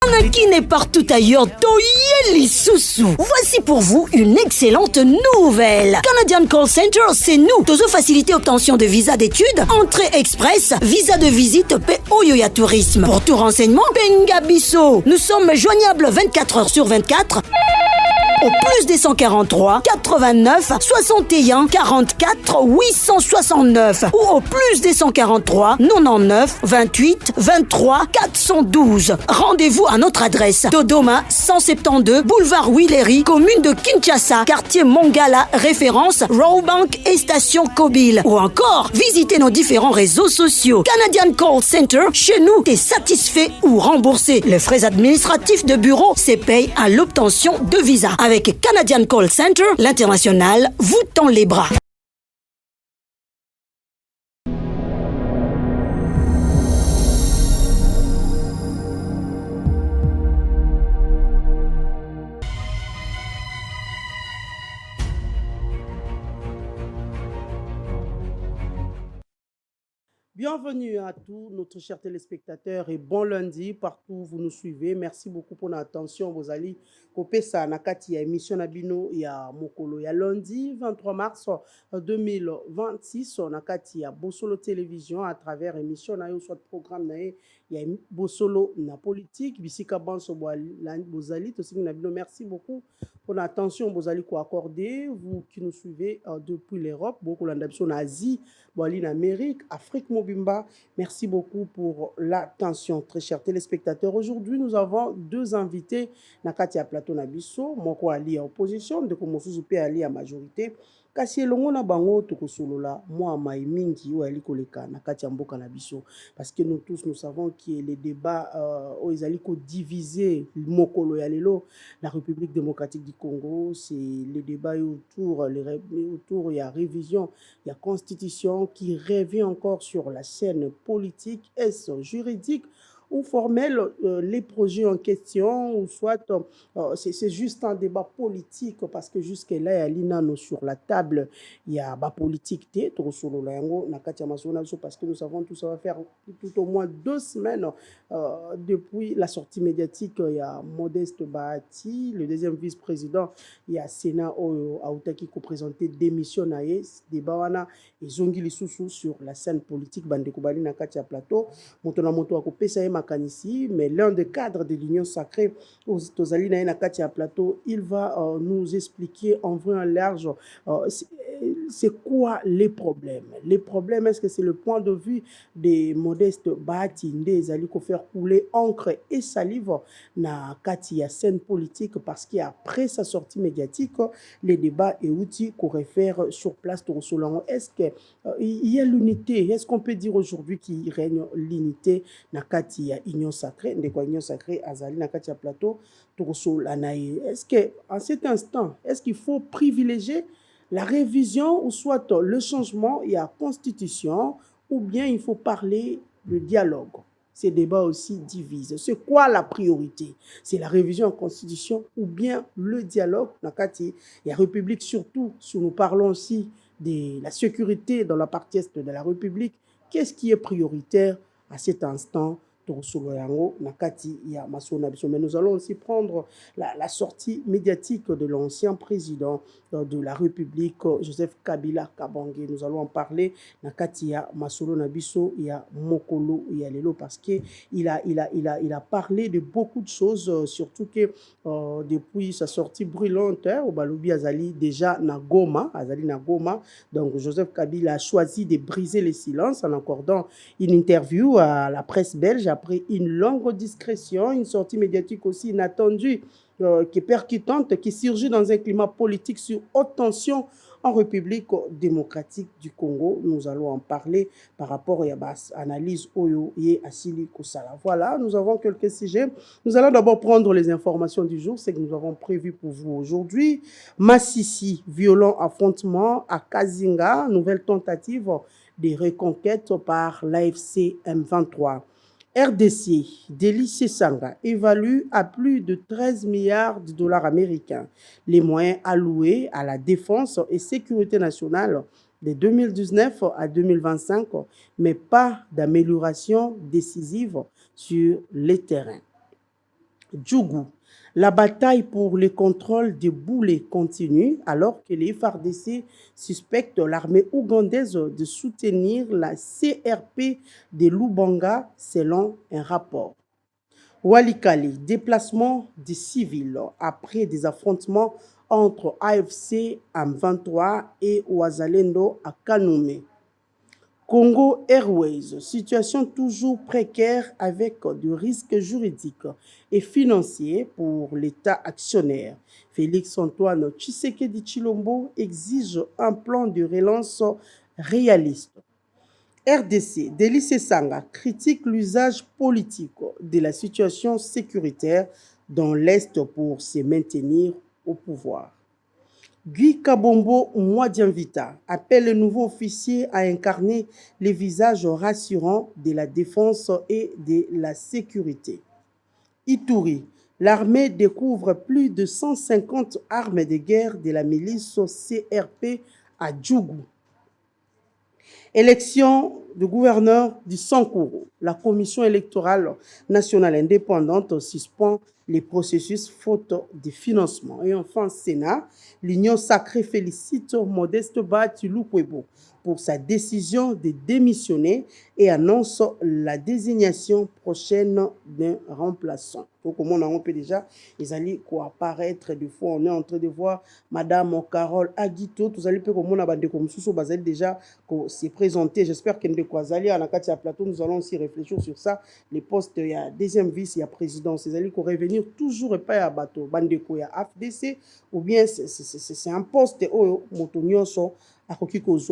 Anakin est partout ailleurs, Toyeli Soussou. Voici pour vous une excellente nouvelle. Canadian Call Center, c'est nous. Tozo facilité obtention de visa d'études, entrée express, visa de visite, Oyoya Tourisme. Pour tout renseignement, Bengabiso. Nous sommes joignables 24 heures sur 24. Au plus des 143 89 61 44 869 ou au plus des 143 99 28 23 412. Rendez-vous à notre adresse Dodoma 172 boulevard Willery, commune de Kinshasa, quartier Mongala, référence Rawbank et station Kobil. Ou encore, visitez nos différents réseaux sociaux. Canadian Call Center, chez nous, t'es satisfait ou remboursé. Les frais administratifs de bureau, c'est paye à l'obtention de visa. Avec Canadian Call Center, l'international vous tend les bras. Bienvenue à tous notre chers téléspectateurs et bon lundi partout où vous nous suivez. Merci beaucoup pour votre attention. Vous allez couper ça nakati ya émission Nabino ya Mokolo ya lundi 23 mars 2026 nakati ya Bosolo Télévision à travers émission na yo soit programme na ya Bosolo na politique bisika banso bozali to singi Nabino. Merci beaucoup pour l'attention vous allez ko accorder vous qui nous suivez depuis l'Europe, beaucoup l'andaption en Asie, en Amérique, Afrique Mobimba. Merci beaucoup pour l'attention, très chers téléspectateurs. Aujourd'hui, nous avons deux invités. Nakati à Plateau Nabiso, Moko Ali à opposition, de Komosu Pe Ali à majorité. Kasi elongo na bango tokosolola moi mai mingi o ali koleka nakati ya mboka na biso parce que nous tous nous savons que les débats o ezali ko diviser mokolo ya lelo la République démocratique du Congo, c'est les débats autour il y a révision, il y a constitution qui revient encore sur la scène politique, est-ce juridique ou formel les projets en question, ou soit c'est juste un débat politique, parce que jusque-là, il y a sur la table, il y a la politique, parce que nous savons tout ça va faire tout au moins 2 semaines depuis la sortie médiatique. Il y a Modeste Bahati, le deuxième vice-président, il y a Sénat Aoutaki qui présentait démission débat et Zongi Lisusu sur la scène politique, Bandekobali Nakatia Plateau, Motonamoto Akopesa mais l'un des cadres de l'Union sacrée aux Tozali na Katia Plateau, il va nous expliquer en vrai en large c'est quoi les problèmes. Les problèmes, est-ce que c'est le point de vue des Modestes Bahati des ali ko faire couler encre et salive na Katia scène politique parce qu'après sa sortie médiatique, les débats et outils qu'on réfère sur place de Rosolango. Est-ce qu'il y a l'unité? Est-ce qu'on peut dire aujourd'hui qu'il règne l'unité na Katia Union sacrée, ndeko Union sacrée azali na Katia Plateau de Rosolanae? Est-ce qu'en cet instant, est-ce qu'il faut privilégier la révision ou soit le changement, il y a constitution, ou bien il faut parler de dialogue? Ces débats aussi divisent. C'est quoi la priorité? C'est la révision en constitution ou bien le dialogue? Il y a République surtout, si nous parlons aussi de la sécurité dans la partie est de la République, qu'est-ce qui est prioritaire à cet instant? Mais nous allons aussi prendre la sortie médiatique de l'ancien président de la République, Joseph Kabila Kabange. Nous allons en parler. Nakati ya Masolo Nabiso, il y a Mokolo, il y a Lelo, parce qu'il a parlé de beaucoup de choses, surtout que depuis sa sortie brûlante, au Balobi Azali déjà Nagoma, donc Joseph Kabila a choisi de briser le silence en accordant une interview à la presse belge après une longue discrétion, une sortie médiatique aussi inattendue, qui est percutante, qui surgit dans un climat politique sur haute tension en République démocratique du Congo. Nous allons en parler par rapport à l'analyse Oyo et Asili Kosala. Voilà, nous avons quelques sujets. Nous allons d'abord prendre les informations du jour, c'est que nous avons prévu pour vous aujourd'hui. Massissi, violent affrontement à Kazinga, nouvelle tentative de reconquête par l'AFC M23. RDC, Délice Sanga, évalue à plus de 13 milliards de dollars américains les moyens alloués à la défense et sécurité nationale de 2019 à 2025, mais pas d'amélioration décisive sur les terrains. Djougou. La bataille pour le contrôle des boulets continue alors que les FARDC suspectent l'armée ougandaise de soutenir la CRP de Lubanga selon un rapport. Walikali, déplacement des civils après des affrontements entre AFC M23 et Ouazalendo à Kanoumé. Congo Airways, situation toujours précaire avec des risques juridiques et financiers pour l'État actionnaire. Félix-Antoine Tshisekedi Tshilombo exige un plan de relance réaliste. RDC, Délice Sanga critique l'usage politique de la situation sécuritaire dans l'Est pour se maintenir au pouvoir. Guy Kabombo Mwadianvita appelle le nouveau officier à incarner les visages rassurants de la défense et de la sécurité. Ituri, l'armée découvre plus de 150 armes de guerre de la milice CRP à Djougou. Élection de gouverneur du Sankourou. La Commission électorale nationale indépendante suspend les processus faute de financement. Et enfin, Sénat, l'Union sacrée félicite Modeste Batilou-Kwebo pour sa décision de démissionner et annonce la désignation prochaine d'un remplaçant. Donc, comme on peut déjà, ils allaient apparaître des fois. On est en train de voir Madame Carole Aguito. Vous allez comme on a comme sous déjà s'est présenté. J'espère qu'il y a de plateau. Nous allons aussi réfléchir sur ça. Les postes, il y a deuxième vice, il y a président. Ils allaient revenir toujours et pas à bateau. Bandeko, il y a AFDC ou bien c'est un poste où Motonioso.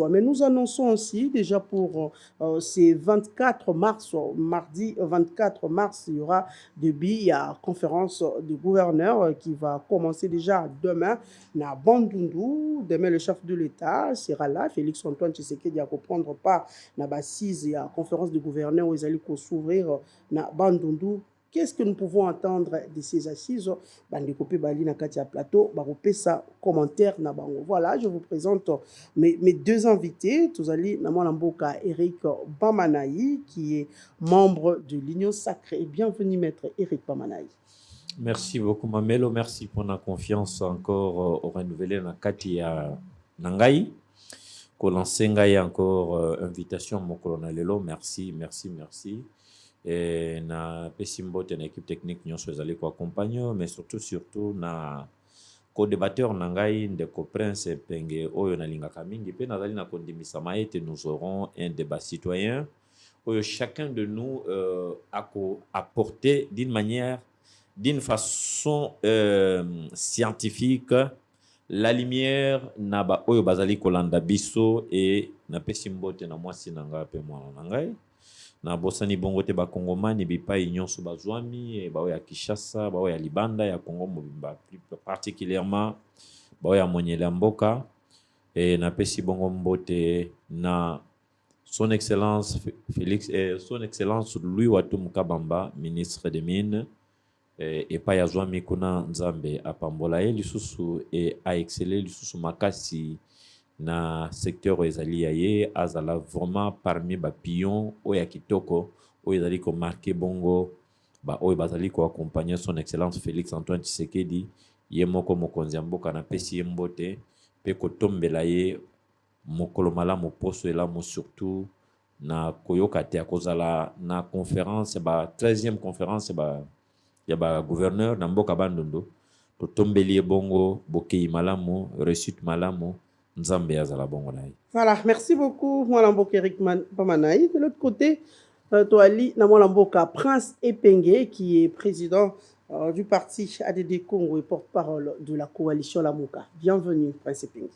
Mais nous annonçons aussi déjà pour ces 24 mars, mardi 24 mars, il y aura il y a conférence du gouverneur qui va commencer déjà demain na Bandundu. Demain, le chef de l'État sera là, Félix-Antoine Tshisekedi, à comprendre pas na bassise, il y a conférence du gouverneur où ils allaient s'ouvrir na Bandundu. Qu'est-ce que nous pouvons entendre de ces assises? Plateau, commentaire. Voilà, je vous présente mes deux invités. Vous allez Eric Bamanaï, qui est membre de l'Union sacrée. Bienvenue, maître Eric Bamanaï. Merci beaucoup, Mamelo. Merci pour la confiance encore au renouveler na Katia Nangai. Kolansengai encore invitation, mon colonel Lelo. Merci. Et na pesimbote na équipe technique nyonso ezali ko accompagner, mais surtout na co-débatteur nangai ndeko Prince Penge oyo nalingaka mingi pe nazali na kondimisa maete. Nous aurons un débat citoyen où chacun de nous a apporté d'une façon scientifique la lumière na ba oyo bazali kolanda biso et na pesimbote na mwasi nanga pe mwana nangai na bosani bongo te ba kongomani bipai nyonso bazwami ba oya Kinshasa, ba oya Libanda ya Congo mobimba, plus particulièrement ba oya Monyela Mboka et na pesi bongo mbote na son excellence Félix et son excellence Louis Watum Kabamba, ministre des Mines et pa ya zwami kuna Nzambe apambola ye lisusu et a exceller lisusu makasi na secteur ezali yaye azala vraiment parmi ba pion oya kitoko oyo ezali ko marquer bongo ba oyo bazali ko accompagner son excellence Félix Antoine Tshisekedi ye moko mokonzi mboka na pesi mbote pe ko tombela ye mokolo malamu poso elamu surtout na koyoka te akozala na conférence ba 13e conférence ba ya ba gouverneur na mboka Bandundu to tombeli bongo bokei malamu réussite malamu. Voilà, merci beaucoup, Mwalambo Eric Bamanaï. De l'autre côté, Toali Namwalamboka Prince Epenge, qui est président du parti ADD Congo et porte-parole de la coalition Lamuka. Bienvenue, Prince Epenge.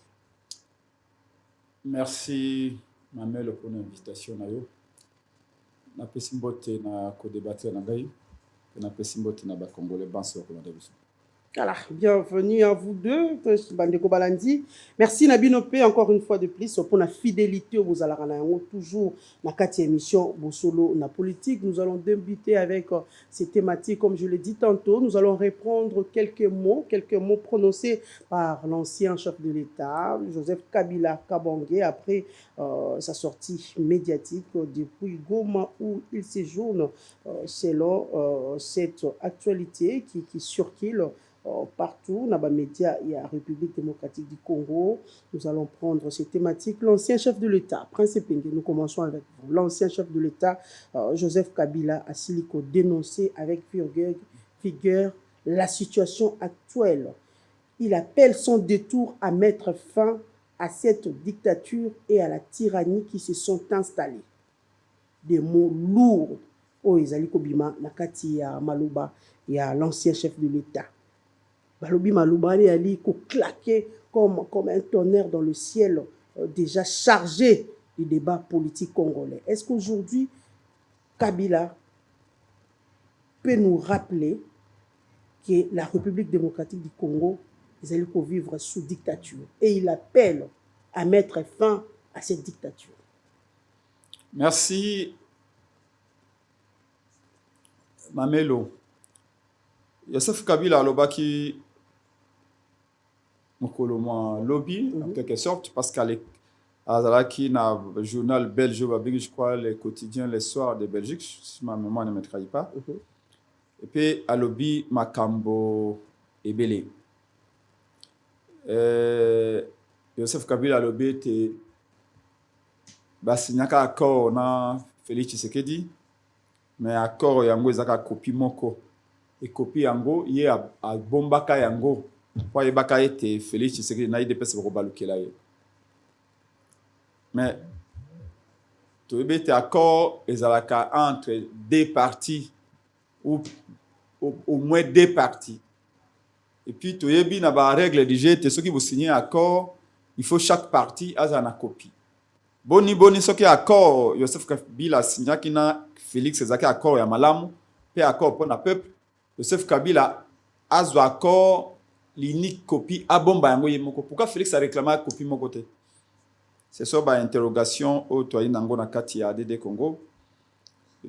Merci, Mamel, pour l'invitation. Na pesimbote na co-débatteur na gai, na pesimbote na ba Congolais banso ko na biso. Voilà, bienvenue à vous deux, Bandeko Balandi. Merci Nabinope encore une fois de plus pour la fidélité au Bozalarana. Toujours dans la émission Bosolo na politique. Nous allons débuter avec ces thématiques, comme je l'ai dit tantôt. Nous allons reprendre quelques mots prononcés par l'ancien chef de l'État, Joseph Kabila Kabange, après sa sortie médiatique depuis Goma où il séjourne selon cette actualité qui circule partout dans les médias. Il y a la République démocratique du Congo. Nous allons prendre ces thématiques. L'ancien chef de l'État, Prince Epenge, nous commençons avec vous. L'ancien chef de l'État, Joseph Kabila, a Siliko dénoncé avec vigueur la situation actuelle. Il appelle son détour à mettre fin à cette dictature et à la tyrannie qui se sont installées. Des mots lourds. Oh, Isaliko Bima, Nakati ya Maluba, il y a l'ancien chef de l'État. Balobi Maloubani Ali ko claqué comme un tonnerre dans le ciel, déjà chargé du débat politique congolais. Est-ce qu'aujourd'hui, Kabila peut nous rappeler que la République démocratique du Congo, ils allaient vivre sous dictature et il appelle à mettre fin à cette dictature? Merci, Mamelo. Joseph Kabila Lobaki Mokoloma lobby, en quelque sorte, parce qu'à Azalaki, na journal belge, je crois, les quotidiens, les soirs de Belgique, si ma mémoire ne me trahit pas. Et puis, à lobby, Makambo et Belé. Joseph Kabila lobby était. Signé un accord na Félix Tshisekedi, mais accord yango ezaka copie moko. Et copie yango, il y a bombaka yango. Pour y baka été Félix Tshisekedi na IDPS pour balukela ye. Mais tu es accord ezalaka entre deux parties ou au moins deux parties. Et puis tu es bien na règle du jeu, ceux qui vont signer accord, il faut chaque partie a une copie. Boni ce qui accord Joseph Kabila signé qui na Félix ezaka accord ya malamu, pe accord pour na peuple. Joseph Kabila a un accord l'unique copie à bomba yango yemoko. Pourquoi Félix a réclamé copie mon côté? C'est ça ba interrogation au toyi nango na kati ya ADD Congo.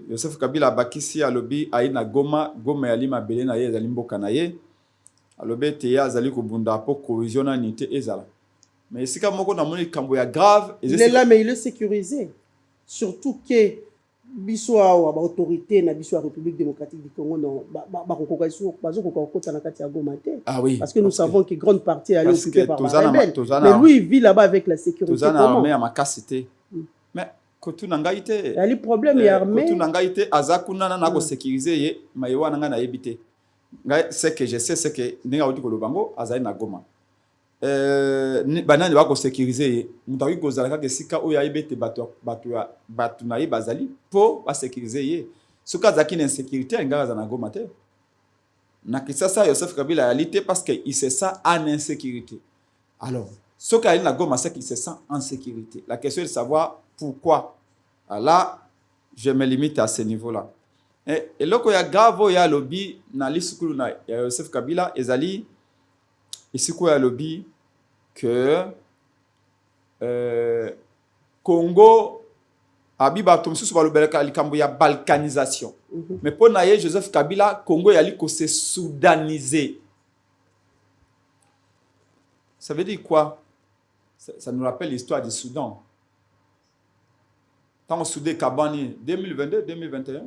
Joseph Kabila bakisi alobi aina Goma yali mabele na ye ezali mboka na ye. Alobi te ya azali ko bunda po cohésion na unité ezala. Mais sika moko na moni kambo ya grave, il est là mais il est sécurisé. Surtout que biso awa ba autorité na biso la République démocratique du Congo non ba kokokaiso bazo kokokota na kati ya Goma te. Ah oui. Parce que nous savons que grande partie est occupée par les rebelles. Mais lui il vit là-bas avec la sécurité. Tozana armée à makasité. Mais kotu nangaité. Il y a les problèmes il y a armée. Kotu nangaité azakuna na ko sécuriser ye mayewa nanga na yebité. Ngai ce que je sais c'est que ninga odi ko lobango azali na Goma. Banani bako sécuriser mutaki kozalaka ke sika oya yebete batu na bazali po ba sécuriser ye soka zaki na insécurité ngaka za na Goma te na kisasa Joseph Kabila réalité parce que il se sent en insécurité. Alors soka ali na Goma c'est qu'il se sent en sécurité. La question est de savoir pourquoi. Là je me limite à ce niveau là et loko ya grave ya lobby na lisukulu na Joseph Kabila ezali ici quoi lobby que Congo abiba tomsu sur le likambo ya balkanisation. Mais pour naye Joseph Kabila Congo yali ko se soudaniser. Ça veut dire quoi? Ça nous rappelle l'histoire du Soudan. Tant au Soudan Kabani 2022 2021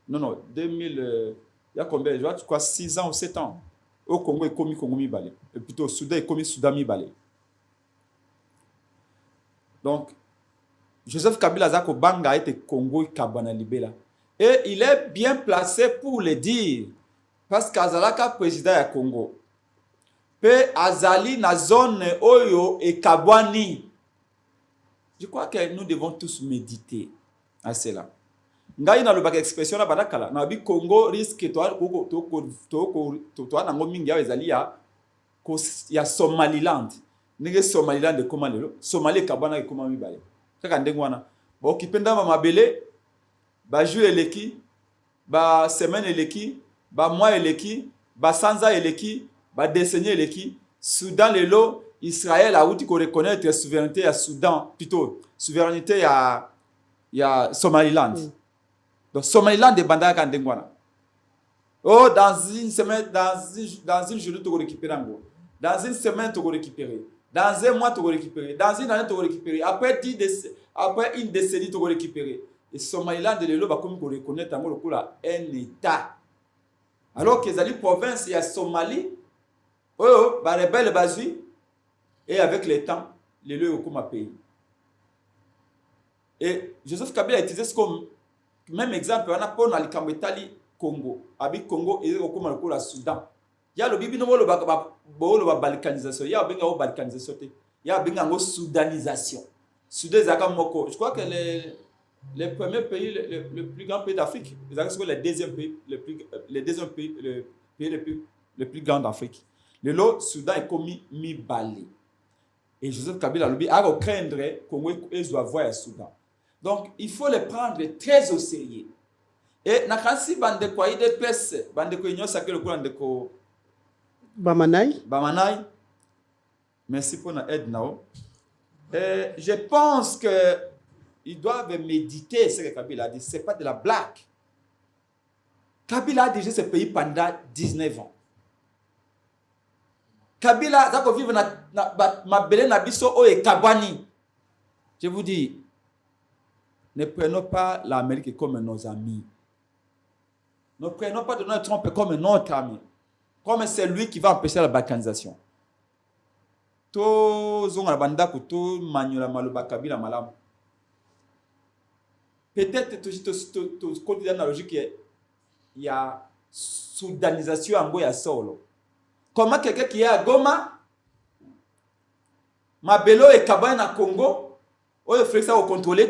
non 2000 il y a combien je crois 6 ans ou 7 ans. Au Congo est commis Congo mi balé et plutôt au Soudan est commis Soudan mi balé. Donc Joseph Kabila Zako Banga était Congo Kabana Libela et il est bien placé pour le dire parce qu'Azalaka président ya Congo pe azali na zone oyo et Kabwani. Je crois que nous devons tous méditer à cela. Ngai na lobaka expression na badakala na bi Congo risque to na ngomingi ya ezali ya Somaliland. Nige Somaliland comment lelo Somalie Kabana comment mibale. Kaka ndengo wana ba okipenda mabele ba jour eleki ba semaine eleki ba mois eleki ba sanza eleki va désigner l'équipe. Soudan, le lot, Israël a outil qu'on reconnaît la souveraineté à Soudan, plutôt, souveraineté à Somaliland. Donc, Somaliland est bandé à Kandengwana. Oh, dans une semaine, dans une journée, tu vas récupérer un go. Dans une semaine, tu vas récupérer. Dans un mois, tu vas récupérer. Dans une année, tu vas récupérer. Après une décennie, tu vas récupérer. Et Somaliland, le lot, va comme qu'on reconnaît un État. Alors que les provinces, il y a Somalie, bah, rebelle basui, et avec le temps, les lots comme un pays. Et Joseph Kabila a utilisé ce comme même exemple, on a pour le Kambetali Congo, avec Congo et comme le Soudan. Il y a le bibi no la balkanisation, il y a la balkanisation, il y a la soudanisation. Soudan, je crois que les premiers pays, le plus grand pays d'Afrique, c'est le deuxième pays, le plus grand d'Afrique. Le lot Soudan est commis mi-balé. Et Joseph Kabila a craindre Congo et voir le Soudan. Donc, il faut les prendre très au sérieux. Et nakasi bande kwa ide pese, bande ko inyosa ke le bande ko Bamanai. Merci pour notre aide now. Je pense que ils doivent méditer ce que Kabila a dit. C'est pas de la blague. Kabila a dirigé ce pays pendant 19 ans. Kabila zako vivre ma belé na biso o e kabani. Je vous dis, ne prenons pas l'Amérique comme nos amis. Ne prenons pas Donald Trump comme notre ami. Comme c'est lui qui va empêcher la balkanisation. Peut-être tu continues dans la logique qu'il y a soudanisation en Goya solo. Comment quelqu'un qui est à Goma, Mabelo et Kabana à Congo, ou le fait ça au contrôler?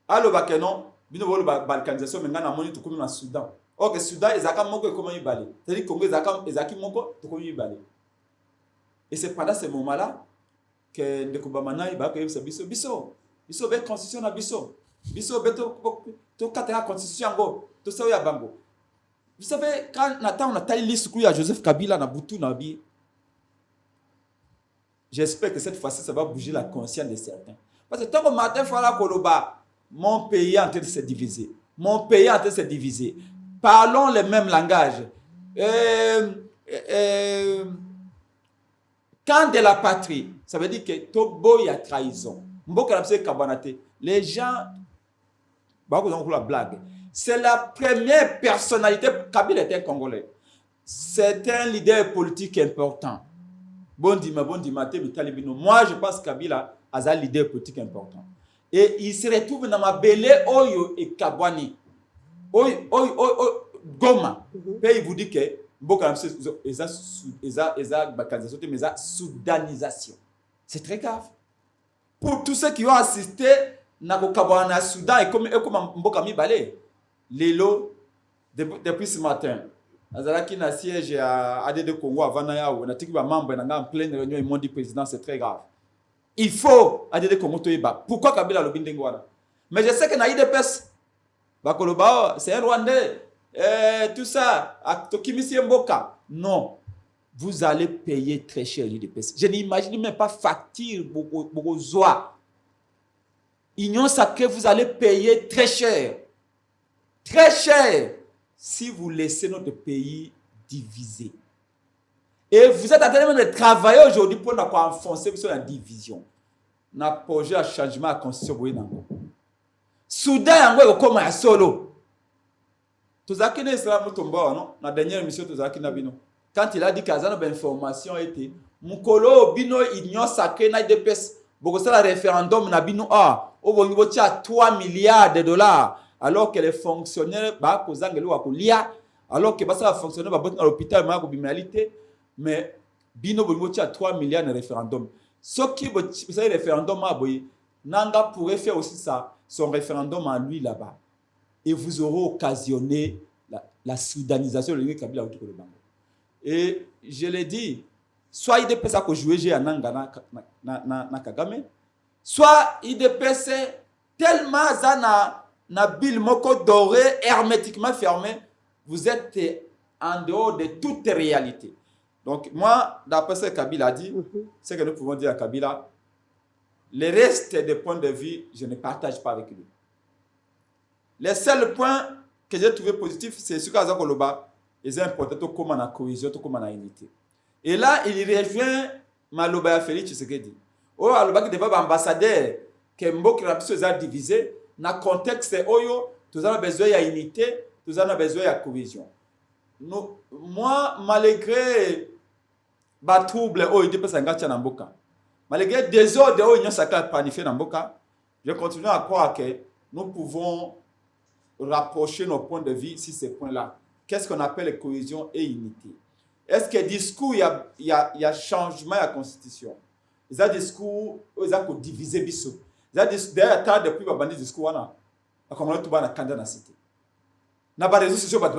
Alors, non, bino bolo balkanisation mais ngana moni to comme na Soudan. OK, Soudan ezaka moko comment y balé. C'est-à-dire Congo ezaki moko to comme y balé. Et c'est pendant ce moment-là que ndeko bamana ba ko yebisa biso be constitution na biso beto to katera constitution ngo to sayo ya bango. Vous savez quand on a tali liste à Joseph Kabila na Butu na bi. J'espère que cette fois-ci ça va bouger la conscience de certains. Parce que tant que Martin Fala Koloba mon pays est en train de se diviser. Mon pays est en train de se diviser. Parlons le même langage. Quand de la patrie, ça veut dire que Tobo y a trahison. Les gens, la blague. C'est la première personnalité. Kabila était congolais. C'est un leader politique important. Moi, je pense que Kabila a un leader politique important. Et il se retrouve dans ma belé Oyo et Kabwani. Goma. Et il vous dit que soudanisation. C'est très grave. Pour tous ceux qui ont assisté à Kabwana Soudan et comme Mbokami Balé, Lélo, depuis ce matin, Azalaki na siège à ADD Congo à Vanaya, on a dit que membre en pleine réunion, ils m'ont dit président, c'est très grave. Il faut ADD Congo Toyeba. Pourquoi Kabila le Bindengwana? Mais je sais que Naïde Pes, Bakoloba, c'est un Rwandais, tout ça, Tokimisi Mboka. Non, vous allez payer très cher l'IDPS. Je n'imagine même pas facture beaucoup zoa. Union sacrée, vous allez payer très cher. Très cher si vous laissez notre pays divisé. Et vous êtes en train de travailler aujourd'hui pour nous enfoncer sur la division. Nous avons projet à changement à la constitution. Soudain, on comme un solo. Tozaki ne sera mutomba non na dernière émission Tozaki na bino. Quand il a dit qu'azana ben information était mukolo bino union sacrée na DPS boko sala référendum na bino au niveau de 3 milliards de dollars alors que les fonctionnaires ba kozangelo wa kolia alors que ba ça fonctionnaire ba bot à l'hôpital ma ko biminalité mais bino bo niveau de 3 milliards de référendum. Ce qui c'est référendum a boy Nanga pourrait faire aussi ça son référendum à lui là-bas. Et vous aurez occasionné la soudanisation de Kabila. Et je l'ai dit, soit il dépêche à jouer à Nanga na Kagame, soit il dépêche tellement na bil moko doré hermétiquement fermé, vous êtes en dehors de toute réalité. Donc, moi, d'après ce que Kabila a dit, c'est que nous pouvons dire à Kabila, le reste des points de vue, je ne partage pas avec lui. Les seuls points que j'ai trouvé positifs, c'est ce qu'Azak Koloba, ils ont important comme la cohésion, comme la unité. Et là, il rejoint Maloba Félix Tshisekedi. Oh, Aloba qui devait être ambassadeur, que Mbok Rapso a divisé, dans le contexte, nous avons besoin d'unité, nous avons besoin de cohésion. Moi, malgré les troubles, malgré des désordres, je continue à croire que nous pouvons rapprocher nos points de vue sur ces points-là. Qu'est-ce qu'on appelle cohésion et unité? Est-ce que discours, il y a changement à la Constitution? Il y a discours, il y a diviser biso. Il y a d'ailleurs, depuis que le discours, on a commencé à faire candidat dans la cité. Il y a des réseaux sociaux qui ont fait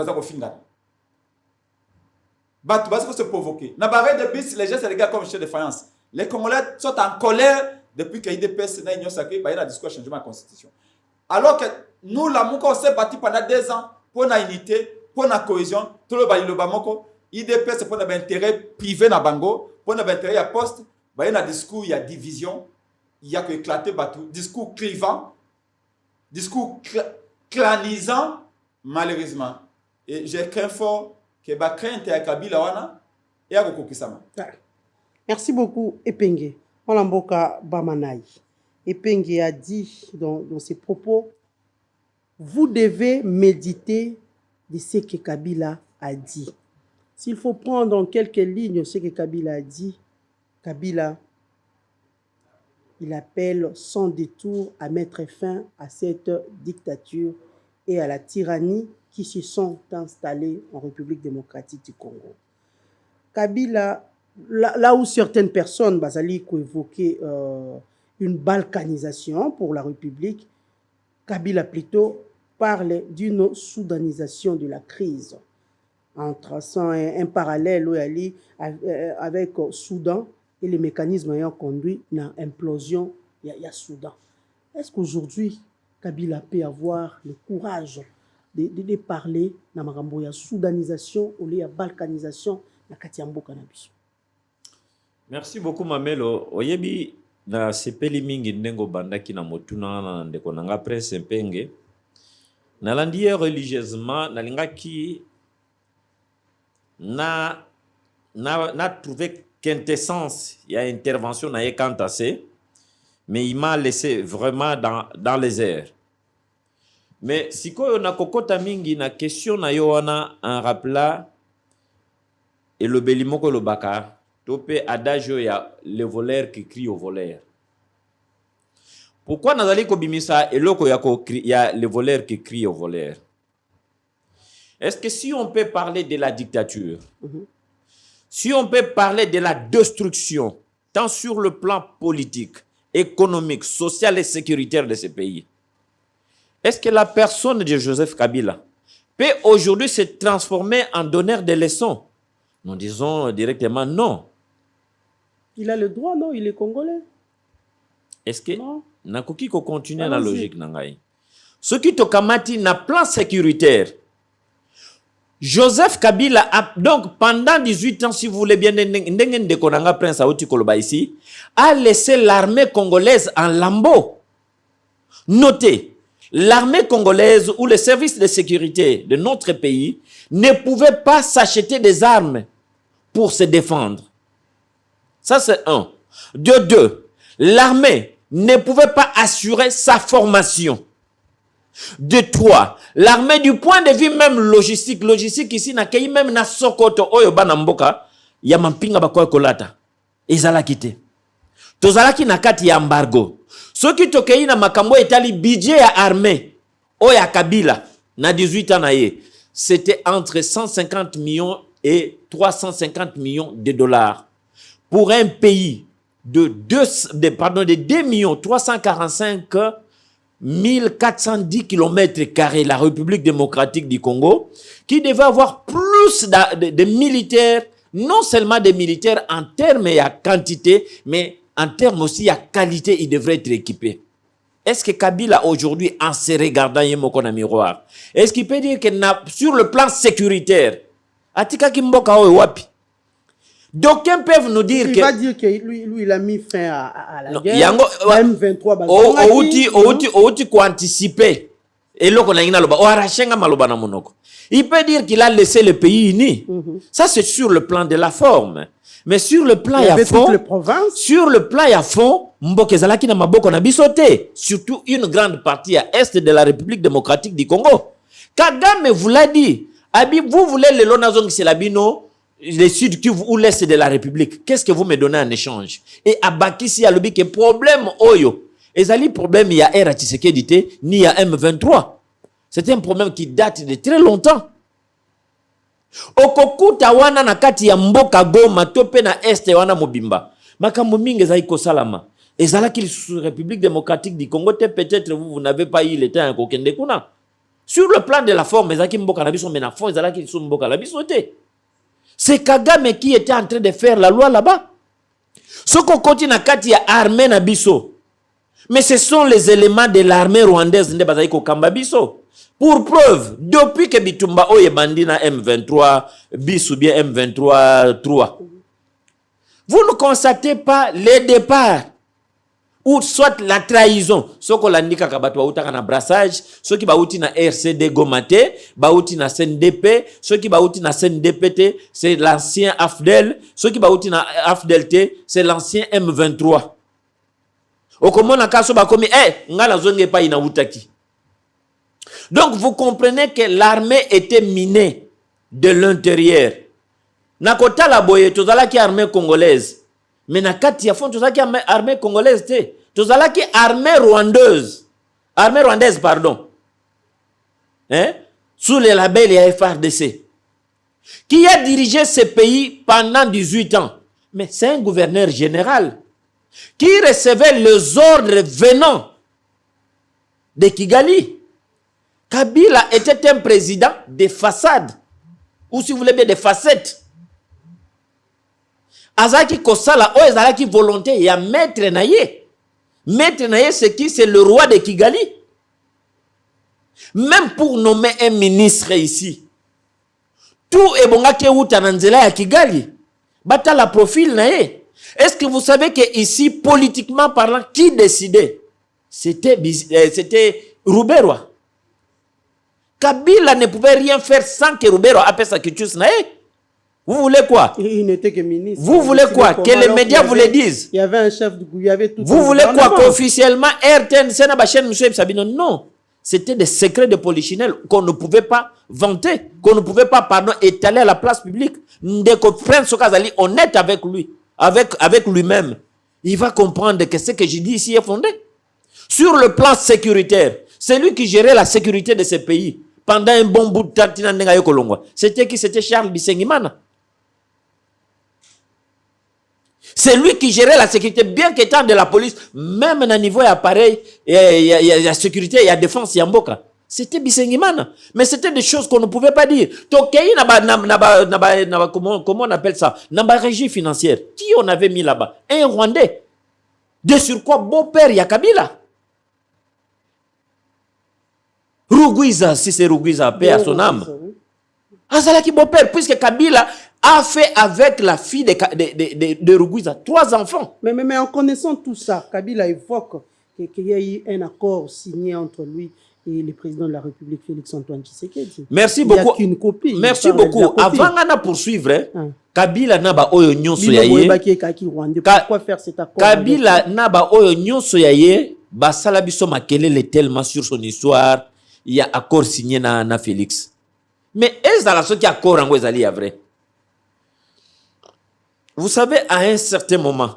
des choses se provoquer. Dans les de bis, les gens se regardent comme chef de faïence. Les Congolais sont en colère depuis que l'IDPS n'a sacré, il y a un discours de changement de la Constitution. Alors que nous, là, on s'est battu pendant 2 ans pour la unité, pour la cohésion, tout le monde, l'IDPS, c'est pour l'intérêt privé dans Bango, pour l'intérêt à poste, il y a un discours, il y a division, il y a que éclater bateau, discours clivant, discours clanisant, malheureusement. Et j'ai craint fort que la crainte à Kabila wana et à Kokokisama. Merci beaucoup, Epenge. Olamboka Bamanai. Epenge a dit dans ses propos, vous devez méditer de ce que Kabila a dit. S'il faut prendre en quelques lignes ce que Kabila a dit, Kabila, il appelle sans détour à mettre fin à cette dictature et à la tyrannie qui se sont installées en République démocratique du Congo. Kabila, là où certaines personnes, Bazali, ont évoqué une balkanisation pour la République, Kabila plutôt parle d'une soudanisation de la crise, en traçant un parallèle avec Soudan et les mécanismes ayant conduit à l'implosion il y a Soudan. Est-ce qu'aujourd'hui, Kabila peut avoir le courage de parler de la soudanisation ou de la balkanisation na Katiambo Cannabis? Merci beaucoup, Mamelo. Oyebi, na sepeli mingi ndengo bandaki na motuna na ndeko nanga Prince Mpenge. Na landiye religieusement, na lingaki na trouvé quintessence, il y a intervention na Yekantase, mais il m'a laissé vraiment dans les airs. Mais si ko na kokota mingi na question na yoana en rappela et le belimoko le baka topé adagio ya le voleur qui crie au voleur. Pourquoi nazali ko bimisa eloko ya le voleur qui crie au voleur? Est-ce que si on peut parler de la dictature, si on peut parler de la destruction, tant sur le plan politique, économique, social et sécuritaire de ce pays, est-ce que la personne de Joseph Kabila peut aujourd'hui se transformer en donneur de leçons? Nous disons directement non. Il a le droit, non? Il est congolais. Est-ce que Nakoki ko continue la logique nangai? Ce qui te kamati na plan sécuritaire, Joseph Kabila a donc pendant 18 ans, si vous voulez bien, Prince Aouti Koloba ici, a laissé l'armée congolaise en lambeaux. Notez, l'armée congolaise ou les services de sécurité de notre pays ne pouvaient pas s'acheter des armes pour se défendre. Ça, c'est un. De deux, l'armée ne pouvait pas assurer sa formation. De trois, l'armée du point de vue même logistique ici, n'a qu'à même na sokoto oyo banamboka, ya mampinga bakoy kolata. Ezala kite. Tozalaki na kati ya embargo. Soki tokei na makambo etali budget ya armée oya Kabila na 18 ans na ye, c'était entre 150 millions et 350 millions de dollars pour un pays de 2 millions 345 1410 km², la République démocratique du Congo, qui devait avoir plus de militaires, non seulement des militaires en termes et à quantité, mais en termes aussi à qualité, il devrait être équipé. Est-ce que Kabila aujourd'hui, en se regardant Yemoko na miroir, est-ce qu'il peut dire que sur le plan sécuritaire, Atika Kimboka oyo wapi? D'aucuns peuvent nous dire il que... va dire que lui il a mis fin à la Non, guerre. yango, M23 outi ko anticiper. Et là qu'on a une loba, o arachenga maloba na monoko. Il peut dire qu'il a laissé le pays uni. Ça c'est sur le plan de la forme. Mais sur le plan ya fond, sur le plan ya fond, Mboka ezalaki na maboko na bisote, surtout une grande partie à est de la République démocratique du Congo. Kagame vous l'a dit, vous voulez le lonazong Selabino, le sud Kivu ou l'est de la République. Qu'est-ce que vous me donnez en échange? Et à Bakissi, à l'obi, que problème oyo. Ezali problème, il y a R. Tshisekedi, ni il y a M23. C'est un problème qui date de très longtemps. Okokuta wana na kati ya mboka Goma, tope na este wana mobimba. Makambo mingi ezali ko salama. Ezalaki la République démocratique du Congo, peut-être vous n'avez pas eu le temps à kokende kuna. Sur le plan de la forme, ezalaki mboka na biso mais na fond ezalaki so mboka na biso te. C'est Kagame qui était en train de faire la loi là-bas. Ce qu'on continue na kati ya armée na biso. Mais ce sont les éléments de l'armée rwandaise nde bazali ko kamba biso. Pour preuve, depuis que Bitumba oye bandina M23 bis ou bien M23 3. Vous ne constatez pas les départs ou soit la trahison. Ce qu'on a dit kabato utaka na brassage, ceux qui bauti na RCD Gomate, bauti na CNDP, ceux qui bauti na CNDPT, c'est l'ancien AFDEL, ceux qui bauti na AFDELT, c'est l'ancien M23. Okomona kaso ba komi ngala zonge pa ina utaki. Donc vous comprenez que l'armée était minée de l'intérieur. Nakota la boye tozala ki armée congolaise. Mais nakati ya fond tozala ki armée congolaise te. Tozala ki armée rwandaise. Armée rwandaise pardon. Sous le label ya FRDC. Qui a dirigé ce pays pendant 18 ans. Mais c'est un gouverneur général qui recevait les ordres venant de Kigali. Kabila était un président de façade, ou si vous voulez bien de facettes. Azaki Kosala, o ezalaki volonté, il y a Maître Naye. Maître Naye, c'est qui? C'est le roi de Kigali. Même pour nommer un ministre ici, tout est bon à Outananzela à Kigali. Bata la profil Naye. Est-ce que vous savez que ici, politiquement parlant, qui décidait? C'était Rouberwa. Kabila ne pouvait rien faire sans que Rouberwa appelle sa culture nae. Vous voulez quoi? Il n'était que ministre. Vous voulez quoi? Que les médias vous le disent? Il y avait un chef du gouvernement, il y avait tout. Vous voulez quoi? Qu'officiellement, RTN, non. C'était des secrets de polichinelle qu'on ne pouvait pas vanter, qu'on ne pouvait pas, étaler à la place publique. Ndeko Prince Sokazali, honnête avec lui, avec lui-même. Il va comprendre que ce que je dis ici est fondé. Sur le plan sécuritaire, c'est lui qui gérait la sécurité de ce pays. Pendant un bon bout de temps, c'était qui? C'était Charles Bisengimana. C'est lui qui gérait la sécurité, bien qu'étant de la police, même à niveau appareil, il y a sécurité, il y a défense, il y a Mboka. C'était Bisengimana. Mais c'était des choses qu'on ne pouvait pas dire. Comment on appelle ça? Naba régie financière. Qui on avait mis là-bas? Un Rwandais. De surcroît, beau-père, il y a Kabila. Rugwiza, si c'est Rugwiza, paix à son âme. Azalaki beau-père, puisque Kabila a fait avec la fille de Rugwiza 3 enfants. Mais en connaissant tout ça, Kabila évoque qu'il y a eu un accord signé entre lui et le président de la République, Félix-Antoine Tshisekedi. Merci beaucoup. Il n'y a qu'une copie. Merci beaucoup. Avant de poursuivre, Kabila naba oyo nyonso yaye. Pourquoi faire cet accord? Kabila naba oyo nyonso yaye, basala biso makelele tellement sur son histoire. Il y a accord signé na Félix. Mais est-ce dans la sorte qu'il y a accord en Wezali à vrai? Vous savez, à un certain moment,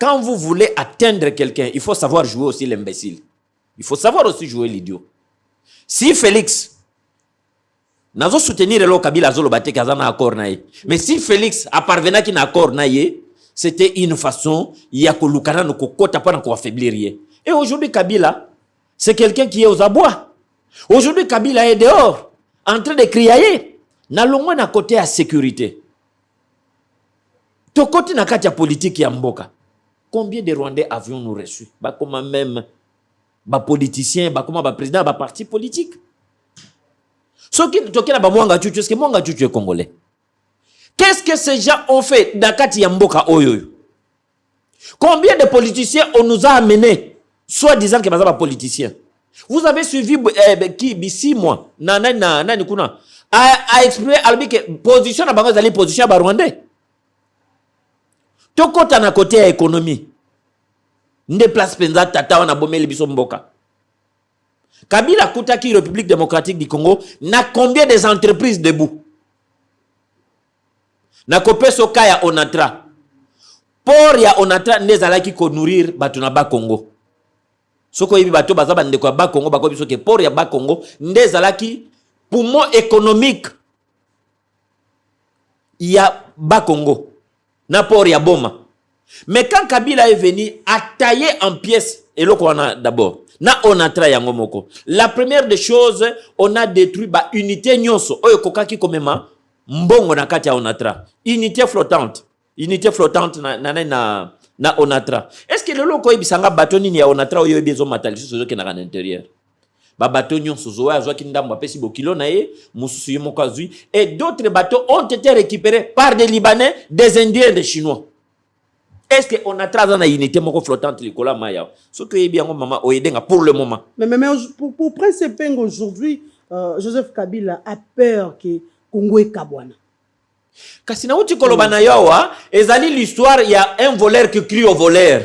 quand vous voulez atteindre quelqu'un, il faut savoir jouer aussi l'imbécile. Il faut savoir aussi jouer l'idiot. Si Félix n'a pas soutenu le Kabila Zolo Bate Kazana accord naïe, mais si Félix a parvenu qu'il n'a accord naïe, c'était une façon, il y a que Lukana ne kokota pas pour affaiblir. Et aujourd'hui, Kabila, c'est quelqu'un qui est aux abois. Aujourd'hui, Kabila est dehors, en train de crier. N'allons à côté à sécurité. To côté na katia politique ya mboka. Combien de Rwandais avions-nous reçus? Bah comment même ba politiciens, bah comment ba président, ba parti politique. Ce qui toke na ba mwanga chuchu, est-ce que mwanga chuchu est congolais? Qu'est-ce que ces gens ont fait dans Kati Yamboka Oyo? Combien de politiciens on nous a amenés, soi-disant que sont politiciens? Vous avez suivi qui, 6 mois, a exprimé que position na bango zali position ba Rwandais. To kota na côté ya économie. Nde place penza tata wana bomeli biso mboka. Kabila kutaki République démocratique du Congo na combien des entreprises debout? Na kopeso kaya Onatra. Pour ya Onatra nezalaki ko nourrir batu na ba Congo. Soko yebi bato bazaba ndeko ya ba Congo bako biso ke pour ya ba Congo ndezalaki poumon économique ya ba Congo na pour ya Boma. Mais quand Kabila est venu à tailler en pièces et là qu'on a d'abord na Onatra yango moko. La première des choses, on a détruit ba unité nyonso oyo kokaki komema mbongo na kati ya Onatra. Unité flottante na Onatra. Est-ce que le loko ibisanga bateau nini ya Onatra oyo ebezo matali sozo ke na l'intérieur? Ba bateau nyonso zo azwa kindambo apesi bokilo na ye mususu ye moko azui, et d'autres bateaux ont été récupérés par des Libanais, des Indiens, des Chinois. Est-ce que Onatra dans la unité moko flottante likola maya? Ce que yebi yango mama oyedenga pour le moment. Mais pour Prince Peng aujourd'hui, Joseph Kabila a peur que Congo est Kabwana. Kasi na uti koloba na yawa, ezali l'histoire, il y a un voleur qui crie au voleur.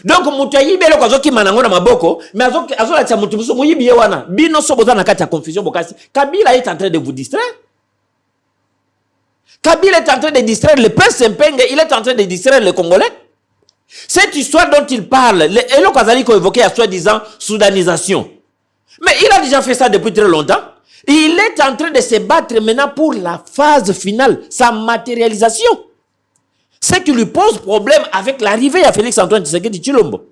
Donc mutu ayibi eloko azoki manango na maboko, mais azola tia mutu musu muyibi ye wana. Bino soboza na kati ya confusion bokasi. Kabila est en train de vous distraire. Kabila est en train de distraire le prince Mpenge, il est en train de distraire les Congolais. Cette histoire dont il parle, eloko azali ko évoqué à soi-disant soudanisation. Mais il a déjà fait ça depuis très longtemps. Il est en train de se battre maintenant pour la phase finale, sa matérialisation. Ce qui lui pose problème avec l'arrivée à Félix-Antoine Tshisekedi Tshilombo.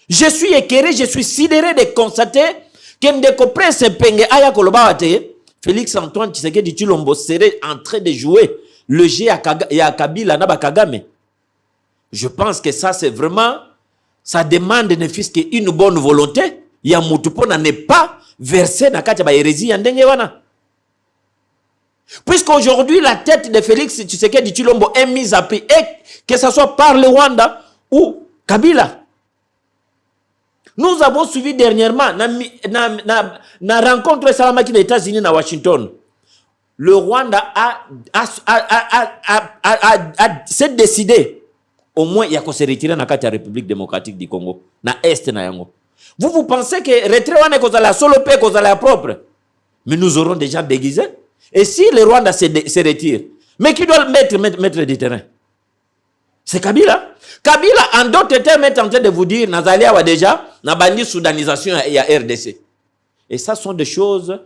Je suis écœuré, je suis sidéré de constater que Ndeko Prince Mpenge Aya Kolobawate, Félix-Antoine Tshisekedi Tshilombo serait en train de jouer le jeu à Kabila Naba Kagame. Je pense que ça c'est vraiment, ça demande ne fût qu'une bonne volonté. Ya mutupona n'est pas versé dans la hérésie yandenge wana. Puisqu'aujourd'hui la tête de Félix Tshisekedi Tshilombo est mise à prix, et que ce soit par le Rwanda ou Kabila. Nous avons suivi dernièrement na rencontre Salamaki des États-Unis à Washington. Le Rwanda s'est décidé au moins il y a qu'on se retirer dans la République démocratique du Congo, na est na yango. Vous pensez que retrait wana est la solo paix, cause la propre? Mais nous aurons des gens déguisés. Et si le Rwanda se retire, mais qui doit mettre du terrain? C'est Kabila. Kabila, en d'autres termes, est en train de vous dire, Nazalia a déjà, na bandi soudanisation et à RDC. Et ça sont des choses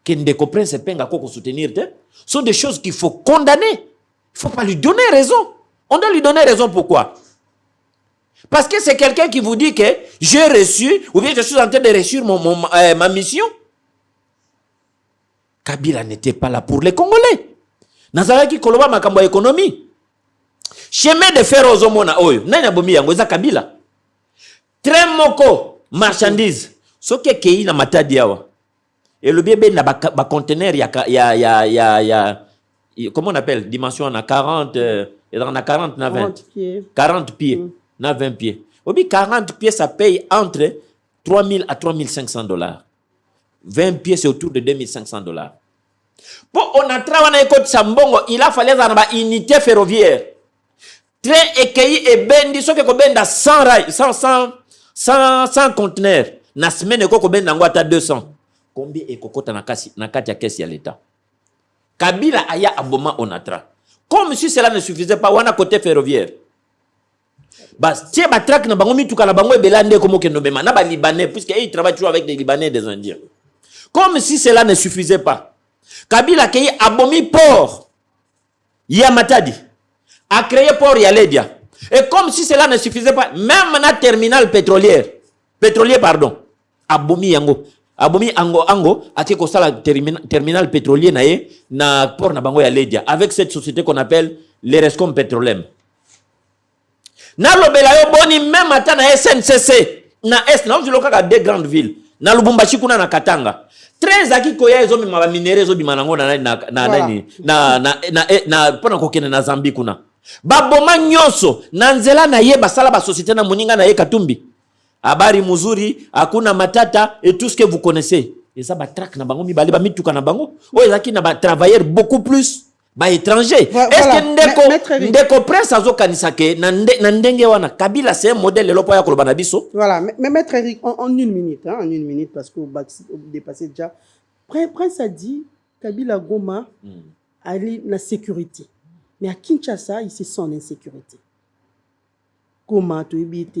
qui ne comprennent pas qu'on soutenir. Ce sont des choses qu'il faut condamner. Il ne faut pas lui donner raison. On doit lui donner raison pourquoi? Parce que c'est quelqu'un qui vous dit que j'ai reçu, ou bien je suis en train de réussir ma mission. Kabila n'était pas là pour les Congolais. Nazaraki Koloba makambo économie. Chemin de fer aux homona oyo. Nanya bomi yango za Kabila. Train moko marchandise. Soke kei na matadi yawa. Et le bébé na ba conteneur comment on appelle dimension na 40 na 40 na 20. 40 pieds. Na 20 pieds. Obi 40 pieds ça paye entre 3000 à 3500 $. 20 pieds c'est autour de 2500 $. Pour on a travaillé côté Sambongo, il a fallu avoir une unité ferroviaire. Train écueilli et bendi so que ko benda 100 rails, 100 conteneurs. Na semaine ko benda ngwata 200. Combien e kokota na kati ya caisse ya l'état. Kabila aya aboma onatra. Comme si cela ne suffisait pas, on a côté ferroviaire. Bas tie ba track na bango mituka na bango ebelande komo kendo bema na ba libanais puisque ils travaillent toujours avec des libanais et des indiens. Comme si cela ne suffisait pas. Kabila kei abomi port ya Matadi a créé port ya Ledia. Et comme si cela ne suffisait pas, même na pétrolier pardon, abomi yango. Abomi ango ati ko sala terminal pétrolier na ye na port na bango ya Ledia avec cette société qu'on appelle l'Erescom Petrolem. Na lobela yo boni même ata na SNCC na est na vous loka des grandes villes na Lubumbashi kuna na Katanga. 13 aki koya ezo mema ba minere ezo bimanango na pona kokene na Zambie kuna. Baboma nyonso na nzela na ye basala ba société na moninga na ye Katumbi. Habari muzuri, hakuna matata et tout ce que vous connaissez. Et ça ba track na bango mibale ba mituka na bango. O ezaki na ba travailleurs beaucoup plus ba étranger. Est-ce que ndeko prince azo kanisa ke na ndenge wana Kabila c'est un modèle lopo ya koloba na biso. Voilà, mais maître Eric en une minute parce que vous dépassez déjà. Prince a dit Kabila Goma allait la sécurité. Mais à Kinshasa, il se sent en insécurité. Comment tu habites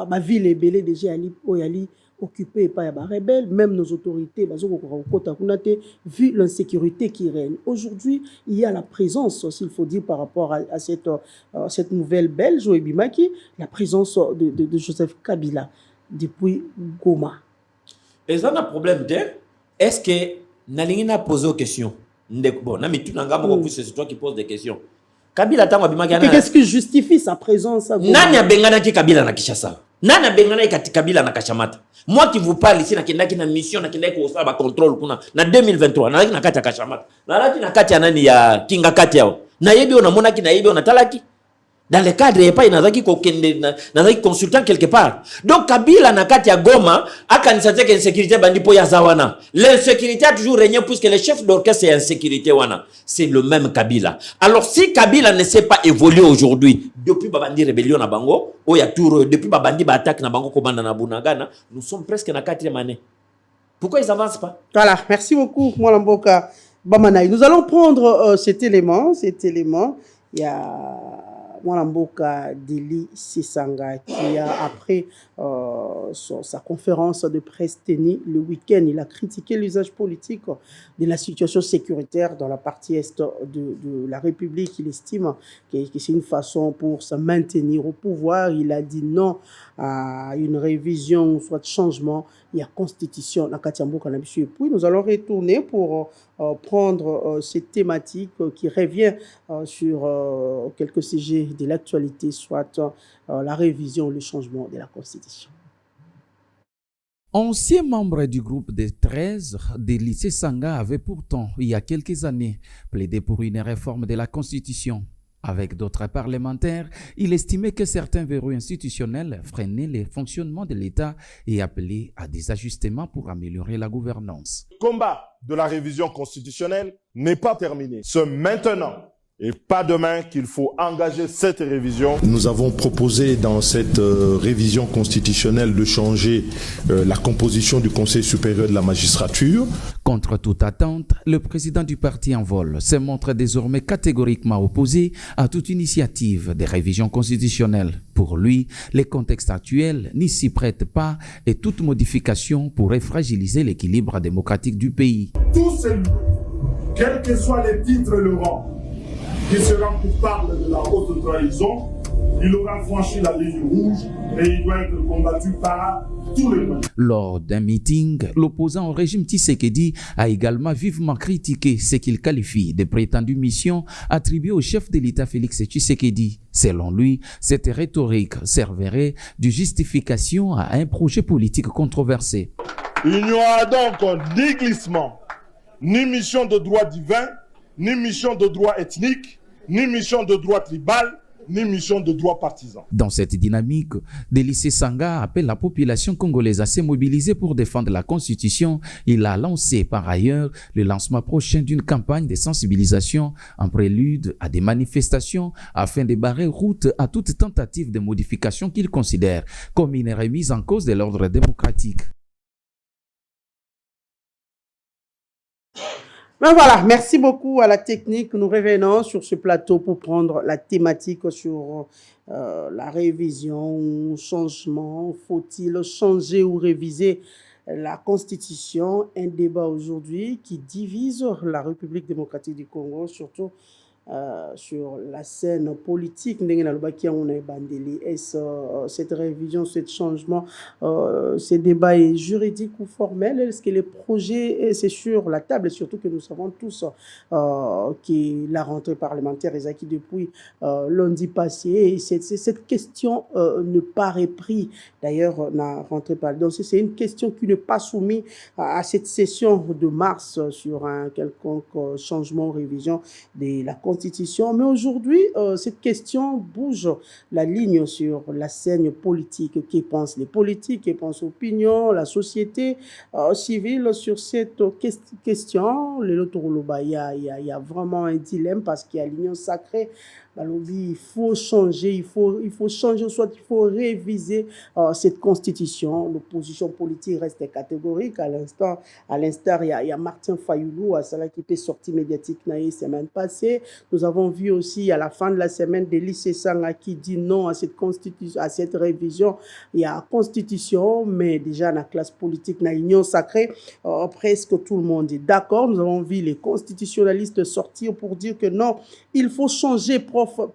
ma ville est belée déjà ali occupée par les rebelles, même nos autorités vu l'insécurité qui règne. Aujourd'hui, il y a la présence, s'il faut dire par rapport à cette nouvelle belge Bimaki, la présence de Joseph Kabila depuis Goma. Et ça, un problème est-ce que Nalingina pose aux questions? Bon, c'est toi qui poses des questions. Kabila tango bimaki na. Qu'est-ce qui justifie sa présence à Goma? Nani abengana ki Kabila na Kinshasa? Nani abengana ki Kabila na Kashamata? Moi qui vous parle ici na kendaki na mission na kendaki ko sala ba contrôle kuna na 2023 na kati ya Kashamata. Na kati ya nani ya Kinga kati yao. Na yebi ona mona ki na yebi ona talaki. Dans le cadre et pas inazaki kokende nazaki consultant quelque part. Donc Kabila na kati ya Goma akanisate que insécurité bandi po ya zawana. L'insécurité a toujours régné puisque le chef d'orchestre c'est insécurité wana. C'est le même Kabila. Alors si Kabila ne s'est pas évolué aujourd'hui depuis babandi rébellion na bango, oya tour depuis babandi ba attaque na bango komanda na Bunagana, nous sommes presque na 4e année. Pourquoi ils avancent pas? Voilà, merci beaucoup Mwalamboka Bamanaï. Nous allons prendre cet élément, il y a Mwalamboka Deli Sisanga qui a après sa conférence de presse tenue le week-end, il a critiqué l'usage politique de la situation sécuritaire dans la partie est de la République. Il estime que c'est une façon pour se maintenir au pouvoir. Il a dit non à une révision, soit de changement. Il y a constitution. Et puis nous allons retourner pour prendre cette thématique qui revient sur quelques sujets de l'actualité, soit la révision, le changement de la constitution. Ancien membre du groupe des 13 des lycées Sanga avait pourtant, il y a quelques années, plaidé pour une réforme de la Constitution. Avec d'autres parlementaires, il estimait que certains verrous institutionnels freinaient le fonctionnement de l'État et appelait à des ajustements pour améliorer la gouvernance. Le combat de la révision constitutionnelle n'est pas terminé. C'est maintenant et pas demain qu'il faut engager cette révision. Nous avons proposé dans cette révision constitutionnelle de changer la composition du Conseil supérieur de la magistrature. Contre toute attente, le président du parti en vol se montre désormais catégoriquement opposé à toute initiative de révision constitutionnelle. Pour lui, le contexte actuel n'y s'y prête pas et toute modification pourrait fragiliser l'équilibre démocratique du pays. Tout celui, quels que soient les titres et le rang, qui sera coupable de la haute trahison, il aura franchi la ligne rouge et il doit être combattu par tous les moyens. Lors d'un meeting, l'opposant au régime Tshisekedi a également vivement critiqué ce qu'il qualifie de prétendues missions attribuées au chef de l'État Félix Tshisekedi. Selon lui, cette rhétorique servirait de justification à un projet politique controversé. Il n'y aura donc ni glissement, ni mission de droit divin, ni mission de droit ethnique, ni mission de droit tribal, ni mission de droit partisan. Dans cette dynamique, Délicé Sanga appelle la population congolaise à se mobiliser pour défendre la Constitution. Il a lancé par ailleurs le lancement prochain d'une campagne de sensibilisation en prélude à des manifestations afin de barrer route à toute tentative de modification qu'il considère comme une remise en cause de l'ordre démocratique. Ben voilà, merci beaucoup à la technique. Nous revenons sur ce plateau pour prendre la thématique sur la révision, changement. Faut-il changer ou réviser la Constitution? Un débat aujourd'hui qui divise la République démocratique du Congo, surtout sur la scène politique. Est-ce cette révision, ce changement, ces débats est juridique ou formel? Est-ce que les projets, c'est sur la table, et surtout que nous savons tous que la rentrée parlementaire est acquis depuis lundi passé, et cette question ne paraît pris d'ailleurs la rentrée parlementaire. Donc c'est une question qui n'est pas soumise à cette session de mars sur un quelconque changement ou révision de la Constitution. Mais aujourd'hui, cette question bouge la ligne sur la scène politique. Que pensent les politiques, que pense l'opinion, la société civile sur cette question? Il y a vraiment un dilemme parce qu'il y a l'union sacrée. Il faut changer, il faut changer, soit il faut réviser cette constitution. L'opposition politique reste catégorique. À l'instar, il y a Martin Fayoulou, à cela qui était sorti médiatique la semaine passée. Nous avons vu aussi à la fin de la semaine Délice Sanga qui dit non à cette constitution, à cette révision. Il y a constitution, mais déjà dans la classe politique, dans l'union sacrée, presque tout le monde est d'accord. Nous avons vu les constitutionnalistes sortir pour dire que non, il faut changer.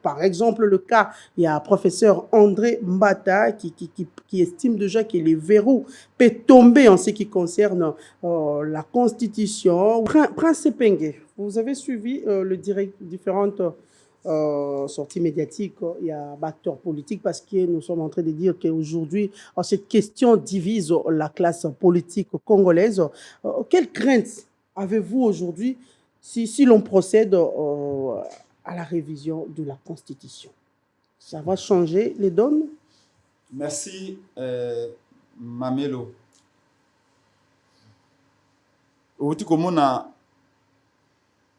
Par exemple, le cas, il y a professeur André Mbata qui estime déjà que les verrous peuvent tomber en ce qui concerne la Constitution. Prince Pengue, vous avez suivi différentes sorties médiatiques. Il y a acteurs politiques parce que nous sommes en train de dire qu'aujourd'hui, cette question divise la classe politique congolaise. Quelle crainte avez-vous aujourd'hui si l'on procède à la révision de la Constitution? Ça va changer les donnes? Merci, Mamelo. Outi comme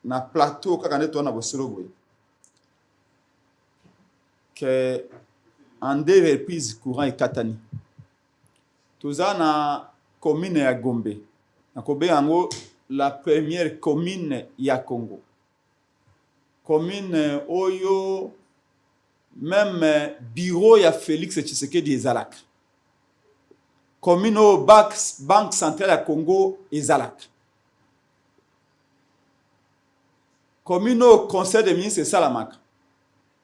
na plateau kakane to na bosologo que en deux reprises courant et katani. Toza na commune ya Gombe. Na Gombe yango la première commune ya Congo. Commune Oyo, même bureau ya Félix Tshisekedi ezalak. Commune au Banque centrale ya Congo ezalak. Commune au conseil des ministres Salamak.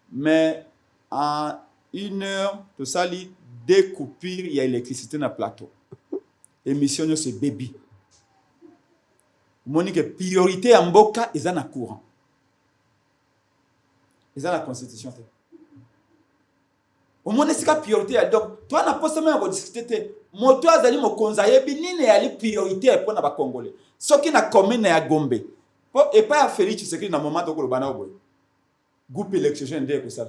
Mais en 1 heure, tout ça, deux coupures, il y a électricité dans le plateau. Émission, c'est baby. Monique, priorité en Mboka, ils ont un courant. Ils ont la constitution. Au moins, c'est la priorité. Donc, toi, tu n'as pas seulement discuté. Moi, tu as dit, mon conseiller, il y a une priorité pour les Congolais. Ce qui n'a commune à Gombe. Et pas à Félix, c'est que dans le moment où le Bana groupe électrogène de ça.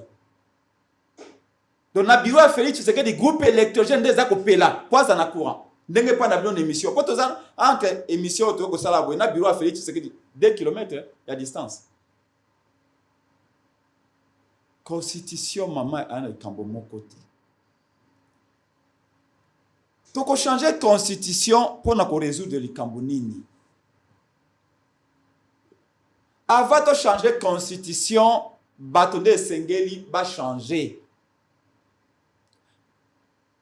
Donc, na bureau à Félix, c'est que des groupes électrogènes de ça qu'on là. Quoi ça n'a courant. N'est pas dans émission. Quand tu as entre émission tu ça là, na bureau à Félix, c'est que 2 kilomètres la distance. Constitution maman a un cambo mon côté. Tu peux changer constitution pour nous résoudre le Cambonini. Avant de changer constitution, bâton de Sengeli va changer.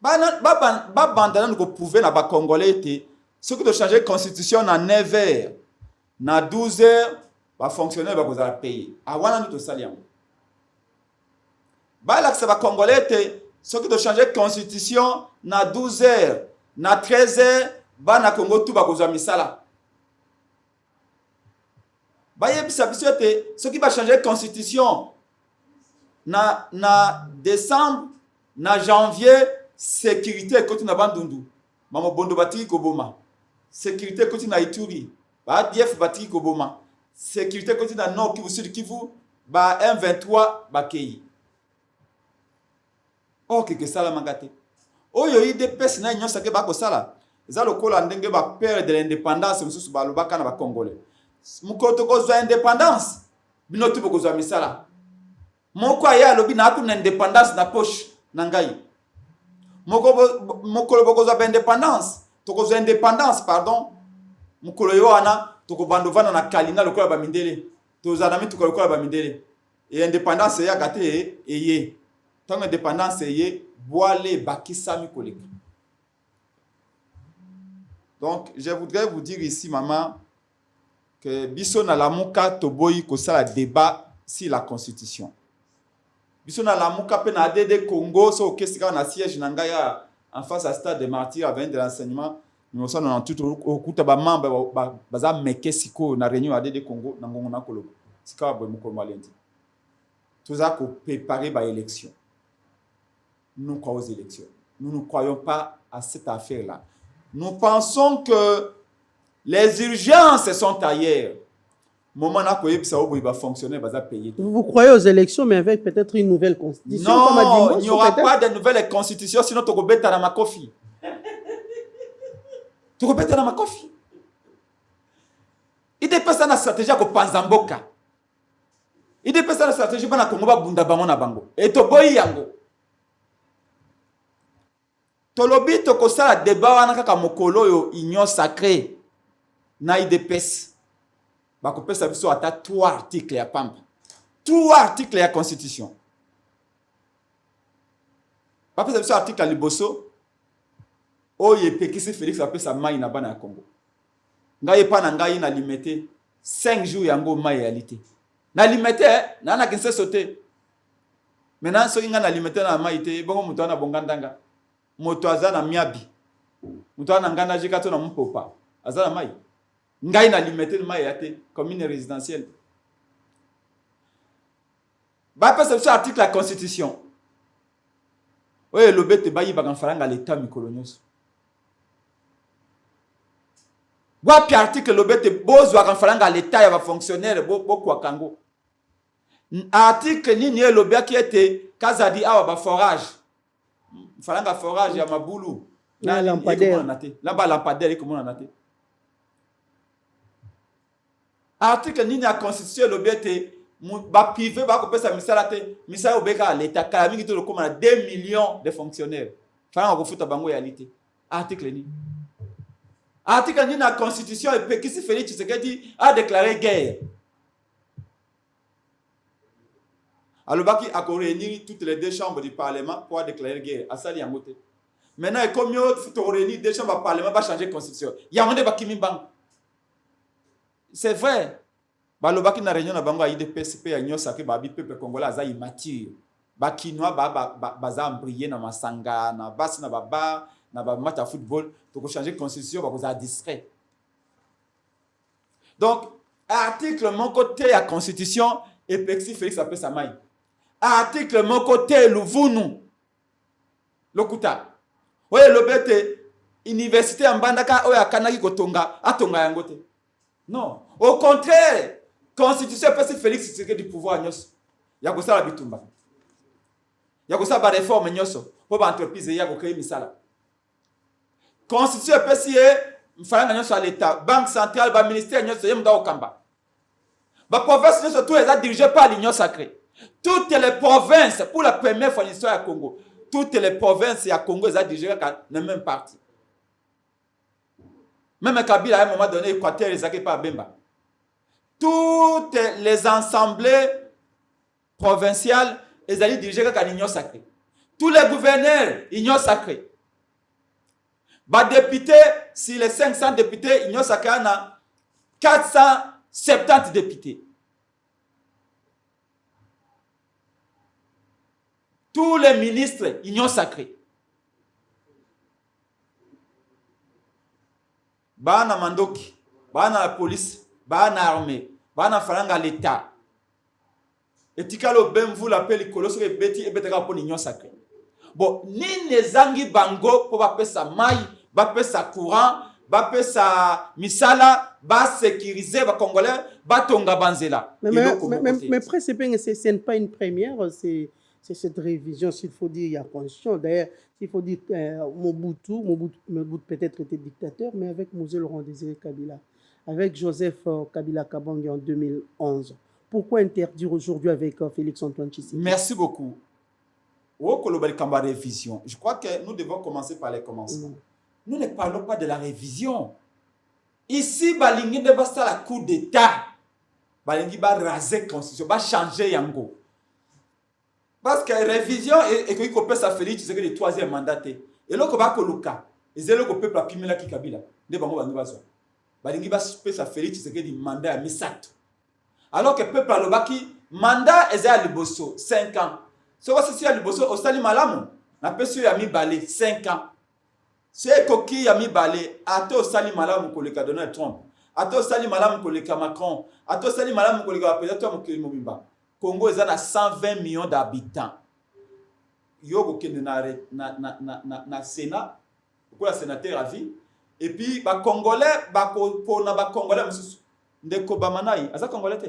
Bandana nous prouver na ba Congolais ce que de changer constitution na 9h, na 12h, ba fonctionnaire va vous payer. Awana nous to saliam. Ba la que ba Congolais ce que de changer constitution na 12h, na 13h, ba na Congo tout ba vous misala. Ce qui va changer la constitution na décembre, na janvier, sécurité côté na Bandundu. Mama Bondo Batiki Koboma. Sécurité côté na Ituri. Ba DF Batiki Koboma. Sécurité côté na Nord Kivu Sud Kivu. Ba M23 Bakei. Oh, que ça la mangate. Oh, yo IDPS na nyosa ke ba ko sala. Za lokola ndenge ba père de l'indépendance mususu ba lobaka na ba Congolais. Mukoto kozwa indépendance binotu bokozwa misala moko aya lobi na ku na indépendance na poche na ngai mokolo bokozwa indépendance tokozwa indépendance pardon mokolo yo ana tokobandovana na kalinga lokola ba mindele tozana mitu lokola ba mindele et indépendance ya gate eye tant indépendance eye boile bakisami koleka. Donc je voudrais vous dire ici maman que biso na lamuka toboyi ko sala débat si la constitution. Biso na lamuka pe na ADD Congo, so kesika na siège na ngaya en face à stade des martyrs avec de l'enseignement. Nous sommes tout au coup de membre baza meke siko na réunion ADD Congo na ngongo na kolobo. Sika boy mukolo malendi. Tout ça pour préparer ba élection. Nous croyons aux élections. Nous ne croyons pas à cette affaire-là. Nous pensons que les urgences sont ailleurs. Vous croyez aux élections, mais avec peut-être une nouvelle constitution? Non, il n'y aura pas de nouvelle constitution, sinon tu vas dans ma coffee. Tu vas dans ma coffee. Il dépend de la stratégie pour Panzamboka. Il dépend de la stratégie pour la Congo Bunda Bamona Bango. Et to boy yango. Tolobi to kosa débat wana kaka mokolo yo union sacrée na IDPS. Bakopesa biso ata 3 articles ya pamba. 3 articles ya constitution. Bapesa biso article ya liboso oye pekisi Félix apesa mai na bana ya Congo. Ngai pa na ngai na limité 5 jours yango mai réalité. Na limité na na kinse sauter. Maintenant so inga na limité na mai te bongo muto na bongandanga. Moto azana miabi. Muto na ngana jikato na mpopa. Azana mai. Ngai na limité mai yate commune résidentielle. Ba pesa biso article la constitution. Oye lobete bayi bagan faranga l'état mikolonyos. Wapi article lobete bozo bagan faranga l'état ya ba fonctionnaire kwa kango. Article nini lobia qui était kazadi awa ba forage. Faranga forage ya mabulu. Na lampadaire. Lamba lampadaire comme on a noté. Article nini ya constitution lobete ba privé ba ko pesa misala te misala obeka l'état kala mingi to le comme 2 millions de fonctionnaires. Faranga ko futa bango ya lité. Article ni. Article nini la constitution et Pekisi Félix Tshisekedi a déclaré guerre. Alors qu'il a réuni toutes les 2 chambres du Parlement pour déclarer guerre. Asali Yangote. Maintenant, comme il faut réunir 2 chambres du Parlement pour changer la constitution. Yamande Bakimi Bang. C'est vrai. Balobaki na réunion na bango a IDPSP a nyosa ke babi peuple congolais azayi mature. Bakinois baza briller na masanga na basi na baba na ba match à football pour changer la constitution ba koza discret. Donc article mon côté la constitution et Pekisi Félix appelle sa maille. Article mon côté Louvunu lokuta. Oye lobete université en bandaka oya kanaki kotonga atonga yangote. Non, au contraire, constitution Pekisi Félix c'est du pouvoir nyos. Ya ko sala bitumba. Ya ko sala ba réforme nyoso pour ba entreprise ya ko créer misala. Constitution Pekisi mfanga nyoso à l'état, banque centrale ba ministère nyoso yemda okamba. Ba province nyoso tout est dirigé par l'union sacrée. Toutes les provinces, pour la première fois dans l'histoire du Congo, toutes les provinces du Congo sont dirigées par le même parti. Même Kabila, à un moment donné, Équateur, ils n'ont pas Bemba. Toutes les assemblées provinciales, ils sont dirigées par l'union sacrée. Tous les gouverneurs, l'union sacrée. Les députés, si les 500 députés, l'union sacrée, il y a 470 députés. Tous les ministres, union sacrée. Bana mandoki, bana la police, bana armée, bana faranga l'état. Et tikalo benvu l'appelle colosso et beti et betaka pour l'union sacrée. Bon, ni nezangi bango pour bape sa maille, bape sa courant, bape sa misala, ba sécuriser ba congolais, ba tonga banzela. Mais presque ce n'est pas une première, c'est cette révision, s'il faut dire, il y a constitution. D'ailleurs, s'il faut dire Mobutu peut-être était dictateur, mais avec Mosé Laurent Désiré Kabila, avec Joseph Kabila Kabange en 2011. Pourquoi interdire aujourd'hui avec Félix Antoine Tshisekedi? Merci beaucoup. Révision. Je crois que nous devons commencer par les commencements. Nous ne parlons pas de la révision. Ici, Balingi ne va pas la coup d'État. Balingi va raser la constitution, va changer Yango. Parce que la révision et que il peut ça Félix c'est que le 3e mandat et là qu'on va coloca et c'est là que peuple a pimé la Kabila ne bango bango bazo balingi ba peut ça Félix c'est que le mandat à misato alors que peuple a lobaki mandat est à liboso 5 ans. Ce que c'est à liboso au sali malamu na peso ya mi balé 5 ans. C'est coquille ya mi balé ato sali malamu ko le Donald Trump. Ato sali malamu ko le Macron. Ato sali malamu ko le président Mokili Mobimba. Congo est à 120 millions d'habitants. Yo ko na Sénat pour la sénateur à vie et puis ba congolais ba ko na ba congolais mususu ndeko bamanai aza congolais te.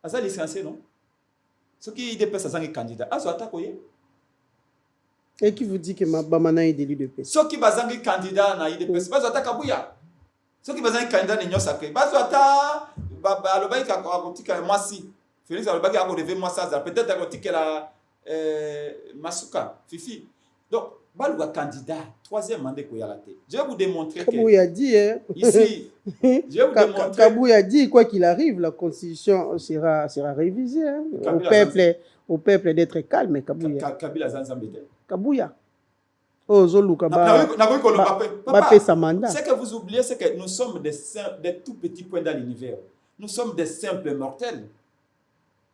Aza licencié non? Ce qui dépasse à 5 candidats. Azo attaqué. Et qui vous dit que Bamana est délit de paix? Ce qui bazangi candidat na IDPS, bazo attaque Kabuya. Ce qui bazangi candidat na Nyon Sacré, bazo attaque alobai ka kotika mwasi. Félix alobai ka relever mwasa peut-être akotika la Masuka, Fifi. Donc balouga candidat, troisième mandat ko yalate. Je vais vous démontrer que Kabouya dit ici, je vais vous démontrer Kabouya dit quoi qu'il arrive, la constitution sera révisée hein, au peuple d'être calme. Kabila Zanzambete. Kabouya. Oh, Zoluka sa mandat. Ce que vous oubliez, c'est que nous sommes des tout petits points dans l'univers. Nous sommes des simples mortels.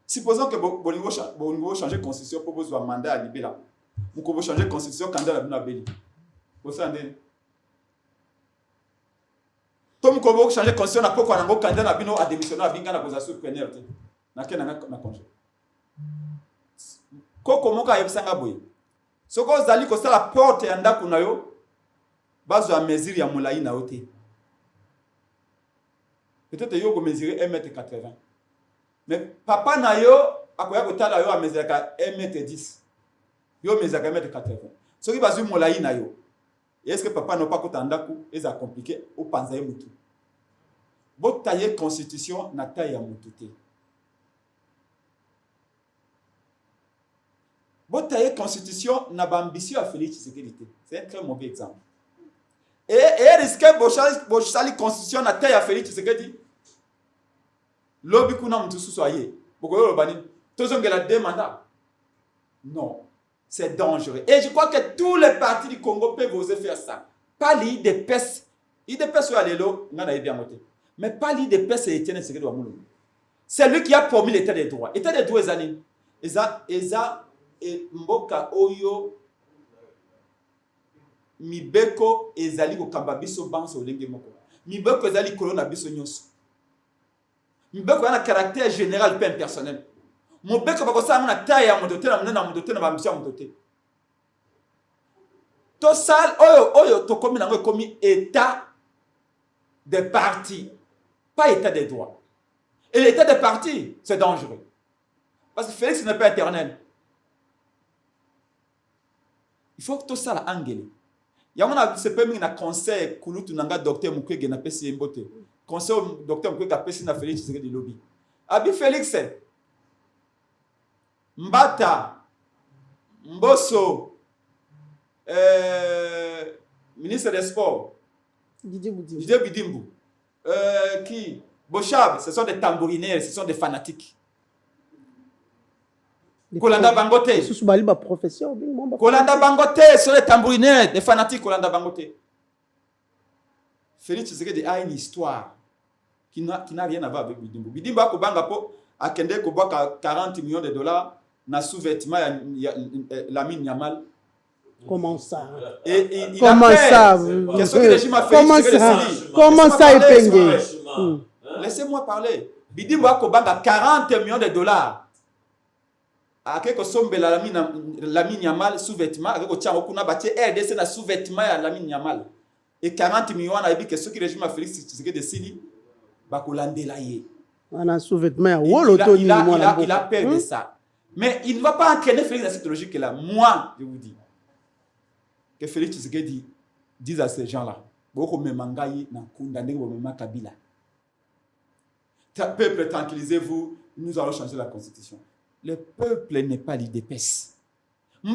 Supposons que vous changer de constitution pour vous avoir un mandat à Libéla. Vous pouvez changer de constitution quand vous avez Béli. Vous savez. Comme vous pouvez changer de constitution, vous pouvez changer de candidat à démissionner à Bingana pour vous preneur. Na congé. Koko moka yebisanga boye. Soko zali ko sala porte ya ndako na yo bazo ya mesure ya molai na yote. Peut-être yo ko mesurer 1m80. Mais papa na yo akoya ko tala yo a mesurer ka 1m10. Yo mesure 1m80. Soki bazo molai na yo. Est-ce que papa n'a pas ko tandako eza compliqué ou panza mutu. Bo tailler constitution na taille ya mututé. Votre constitution n'a pas ambition à Félix Tshisekedi. C'est un très mauvais exemple. Et risquer de constitution n'a pas à Félix Tshisekedi. Lobby kuna mtu soyez. Pourquoi le bani? Tous ont la deux mandats. Non, c'est dangereux. Et je crois que tous les partis du Congo peuvent oser faire ça. Pas l'IDPS. IDPS ou Alelo, on a bien voté. Mais pas l'IDPS et Etienne Tshisekedi Ouamoulou. C'est lui qui a promis l'état des droits. L'état des droits, et mboka oyo mibeko ezali ko kamba biso banso olenge moko mibeko ezali kolona biso nyonso mibeko yana caractère général pe personnel mobeko bako sa na taille ya moto te na moto te na bambiso ya moto te to sal oyo to komi nango komi état des partis pas état des droits et l'état des partis c'est dangereux parce que Félix n'est pas éternel. Il faut que tout ça la angele. Yamona se permis na conseil kulutu nanga docteur Mukwege na pesi mbote. Conseil docteur Mukwege a pesi na Félix Tshisekedi lobby. Abi Félix Mbata Mbosso ministre des Sports Didier Bidimbu qui Bochab, ce sont des tambourinaires, ce sont des fanatiques. Kolanda Bangote. Kolanda Bangote, ce sont les tambourinaires, des fanatiques Kolanda Bangote. Félix Tshisekedi a une histoire qui n'a rien à voir avec Bidimbu. Bidimbu a kobanga po akende ko boka 40 millions de dollars na sous-vêtement Lamine Yamal. Comment ça? Comment ça? Qu'est-ce que le régime a fait? Comment ça épingué? Laissez-moi parler. Bidimbu a kobanga 40 millions de dollars. Akeko sombe la Lamine Yamal sous-vêtement, akeko tchako kuna batie RDC na sous-vêtement ya Lamine Yamal. Et 40 millions na ebi que ce qui régime a Félix Tshisekedi desili bakolandela ye. On sous-vêtement ya woloto il a peur de ça. Mais il ne va pas entraîner Félix dans cette logique là. Moi, je vous dis que Félix Tshisekedi dise à ces gens là, boko memangai na kunda ndenge bo mema Kabila. Peuple, tranquillisez-vous, nous allons changer la constitution. Le peuple n'est pas l'IDPS. Même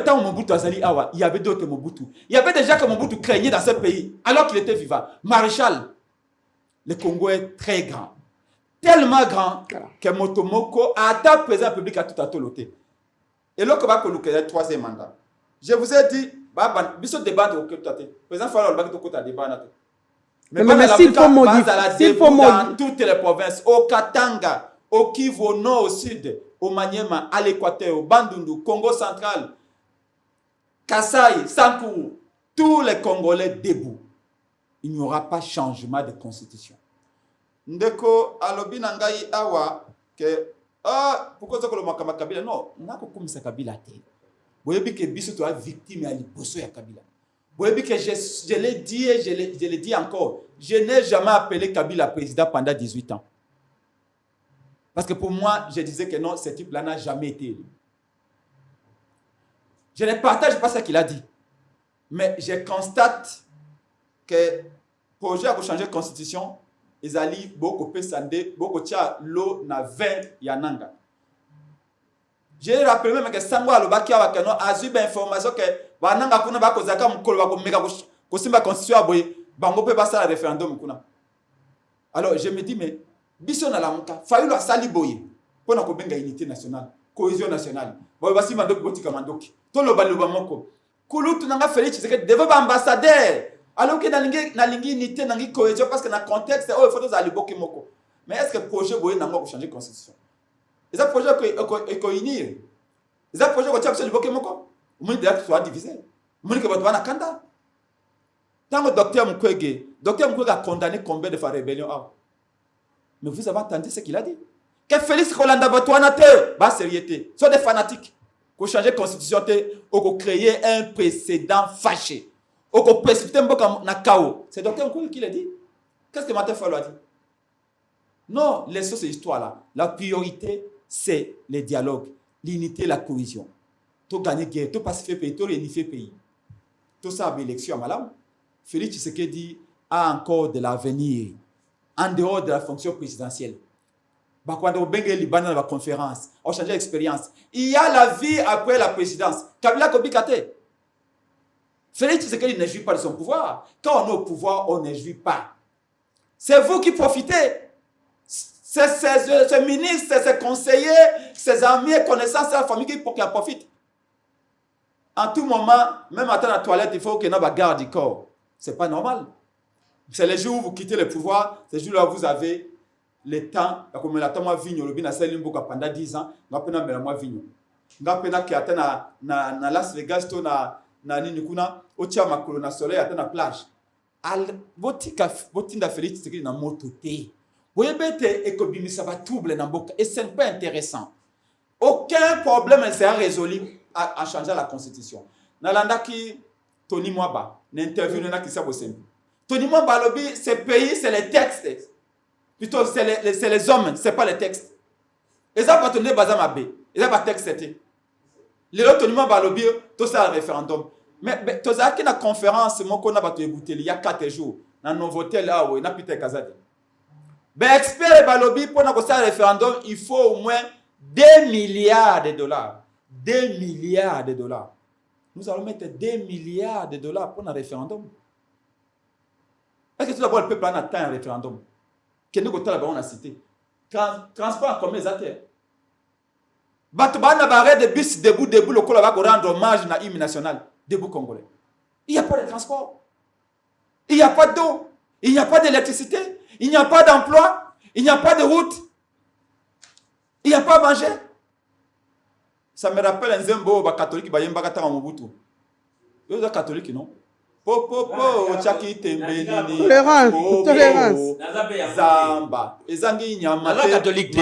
temps où Mobutu Azali Awa, il y avait d'autres que Mobutu. Il y avait déjà que Mobutu craignait dans ce pays, alors qu'il était vivant. Maréchal, le Congo est très grand. Tellement grand que Motomoko a atteint le président public à tout à toloté. Et là, il y a le troisième mandat. Je vous ai dit, il y a un débat de le président Fallon a un débat. Mais s'il faut modifier dans toutes les provinces, au Katanga, au Kivu, au nord, au sud, au Maniema, à l'Équateur, au Bandundu, Congo central, Kasaï, Sankourou, tous les Congolais debout. Il n'y aura pas changement de constitution. Ndeko alobi nangai awa que pourquoi ça que le makama Kabila non nako kumisa Kabila te. Boyebi que biso to victime ya liboso ya Kabila. Boyebi que je l'ai dit et je le dis encore, je n'ai jamais appelé Kabila président pendant 18 ans. Parce que pour moi, je disais que non, ce type-là n'a jamais été élu. Je ne partage pas ce qu'il a dit. Mais je constate que le projet a changé de constitution. Ils allaient beaucoup pesande, beaucoup tia l'eau na 20 yananga. J'ai rappelé même que Sango Alobaki a eu l'information que Bananga kuna ba kozaka mukolo ba komeka ko simba constitution aboye bango pe basa la référendum kuna. Alors je me dis mais biso na la muka fayu la sali boye pona ko benga unité nationale, cohésion nationale. Boye basi mandoki botika mandoki. To lo baloba moko. Kulutu nanga Félix Tshisekedi devait ba ambassadeur. Alors que na lingi unité nangi cohésion parce que dans contexte il faut aller boki moko. Mais est-ce que le projet boye nango changer la constitution? Les projets ko unir. Les projets ko tchapse boki moko. Moi déjà soit divisé. Moi que batwa na kanda. Tant que docteur Mukwege a condamné combien de fois rébellion. Mais vous avez entendu ce qu'il a dit? Que Félix Kolanda batwa te ba sérieuxté. Sont des fanatiques. Ko changer constitution te ou ko créer un précédent fâché. Ou ko précipiter mboka na chaos. C'est docteur Mukwege qui l'a dit. Qu'est-ce que Martin Fayulu a dit? Non, laissons cette histoire là. La priorité c'est le dialogue, l'unité, la cohésion. Tout gagner guerre, tout pacifier pays, tout réunifier pays. Tout ça a élection à Malam. Félix Tshisekedi a encore de l'avenir en dehors de la fonction présidentielle. Quand on a Liban la conférence, on change d'expérience. Il y a la vie après la présidence. Kabila Kobikate. Félix Tshisekedi ne jouit pas de son pouvoir. Quand on est au pouvoir, on ne jouit pas. C'est vous qui profitez. Ces ministres, ces conseillers, ces amis, connaissances, la famille qui en profitent. En tout moment, même à la toilette, il faut qu'il y ait une garde du corps. Ce n'est pas normal. C'est les jours où vous quittez le pouvoir, ces jours-là, vous avez le temps. Comme la tama vigno, le bina seli mboka pendant 10 ans, nga pena mela moi vigno. Nga pena ki ata na Las Vegas to na nini kuna, otia makolo na soleil ata na plage. Botinda Félix Tshisekedi na moto te. Boyebete ekobimisa ba trouble na mboka et ce n'est pas intéressant. Aucun problème ne sera résolu en changeant la constitution. Nalanda ki Tony Mwaba n'intervient na kisa bosembi. Tony Mwaba lobby, ce pays c'est les textes. Plutôt c'est les hommes, c'est pas les textes. Et ça pas Tony Bazamabe, et ça pas texte c'était. Les autres Tony Mwaba lobby, tout ça le référendum. Mais tout ça qui na conférence moko na bato ebuteli il y a 4 jours na Novotel là où na Peter Kazadi. Ben expert balobi pour na ko ça référendum, il faut au moins 2 milliards de dollars. 2 milliards de dollars. Nous allons mettre 2 milliards de dollars pour un référendum. Est-ce que tout d'abord le peuple a atteint un référendum? Quel est le côté là-bas on a cité? Transport en commun les atterres. Batouba n'a barré de bus debout, le col va rendre hommage à l'hymne national. Debout congolais. Il n'y a pas de transport. Il n'y a pas d'eau. Il n'y a pas d'électricité. Il n'y a pas d'emploi. Il n'y a pas de route. Il n'y a pas à manger. Ça me rappelle un zembo catholique qui va kata Mobutu. Vous êtes catholique, non? Tolérance. Zamba. Ezangi nyamate. Catholique.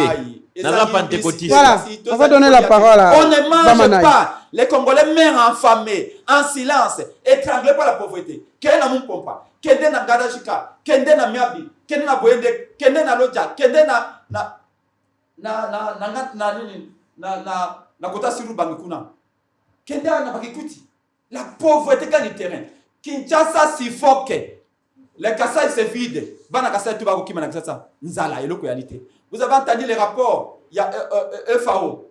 Naza pentecôtiste. Voilà, on va donner la parole à on ne mange pas. Les Congolais meurent affamés, en silence, étranglés par la pauvreté. Kende na Mumpompa, kende na Gadajika, kende na Miabi, kende na Boyende, kende na Lodja, kende na Kota Siru Bangikuna. Kende na Bakikuti. La pauvreté quand du terrain. Kinshasa suffoque. Les Kassai se vident. Bana Kassai Tubago qui m'a ça. Nzala et localité. Vous avez entendu les rapports. Il y a FAO.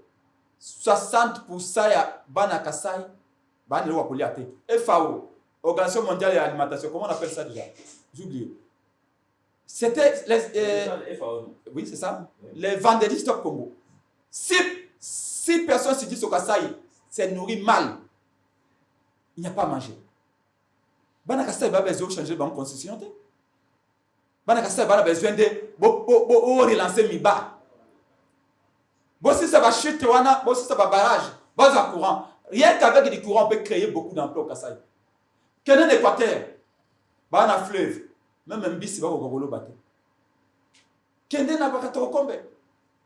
60% ya Bana Kassai. Bana Loa Poliate. FAO. Organisation mondiale de l'alimentation. Comment on appelle ça déjà? J'ai oublié. C'était les oui, c'est ça. Les vendredis Stop Congo. 6 personnes se disent au Kassai, c'est nourri mal. Il n'y a pas à manger. Bana Kassai va besoin de changer la constitution. Bana Kassai va besoin de relancer Miba. Si ça va chute, si ça va barrage, bas à courant. Rien qu'avec du courant, on peut créer beaucoup d'emplois au Kassai. Quel est l'Équateur? Bah, un fleuve. Même un bis, va au Gogolo Baté. Quel est l'Abakatokombe?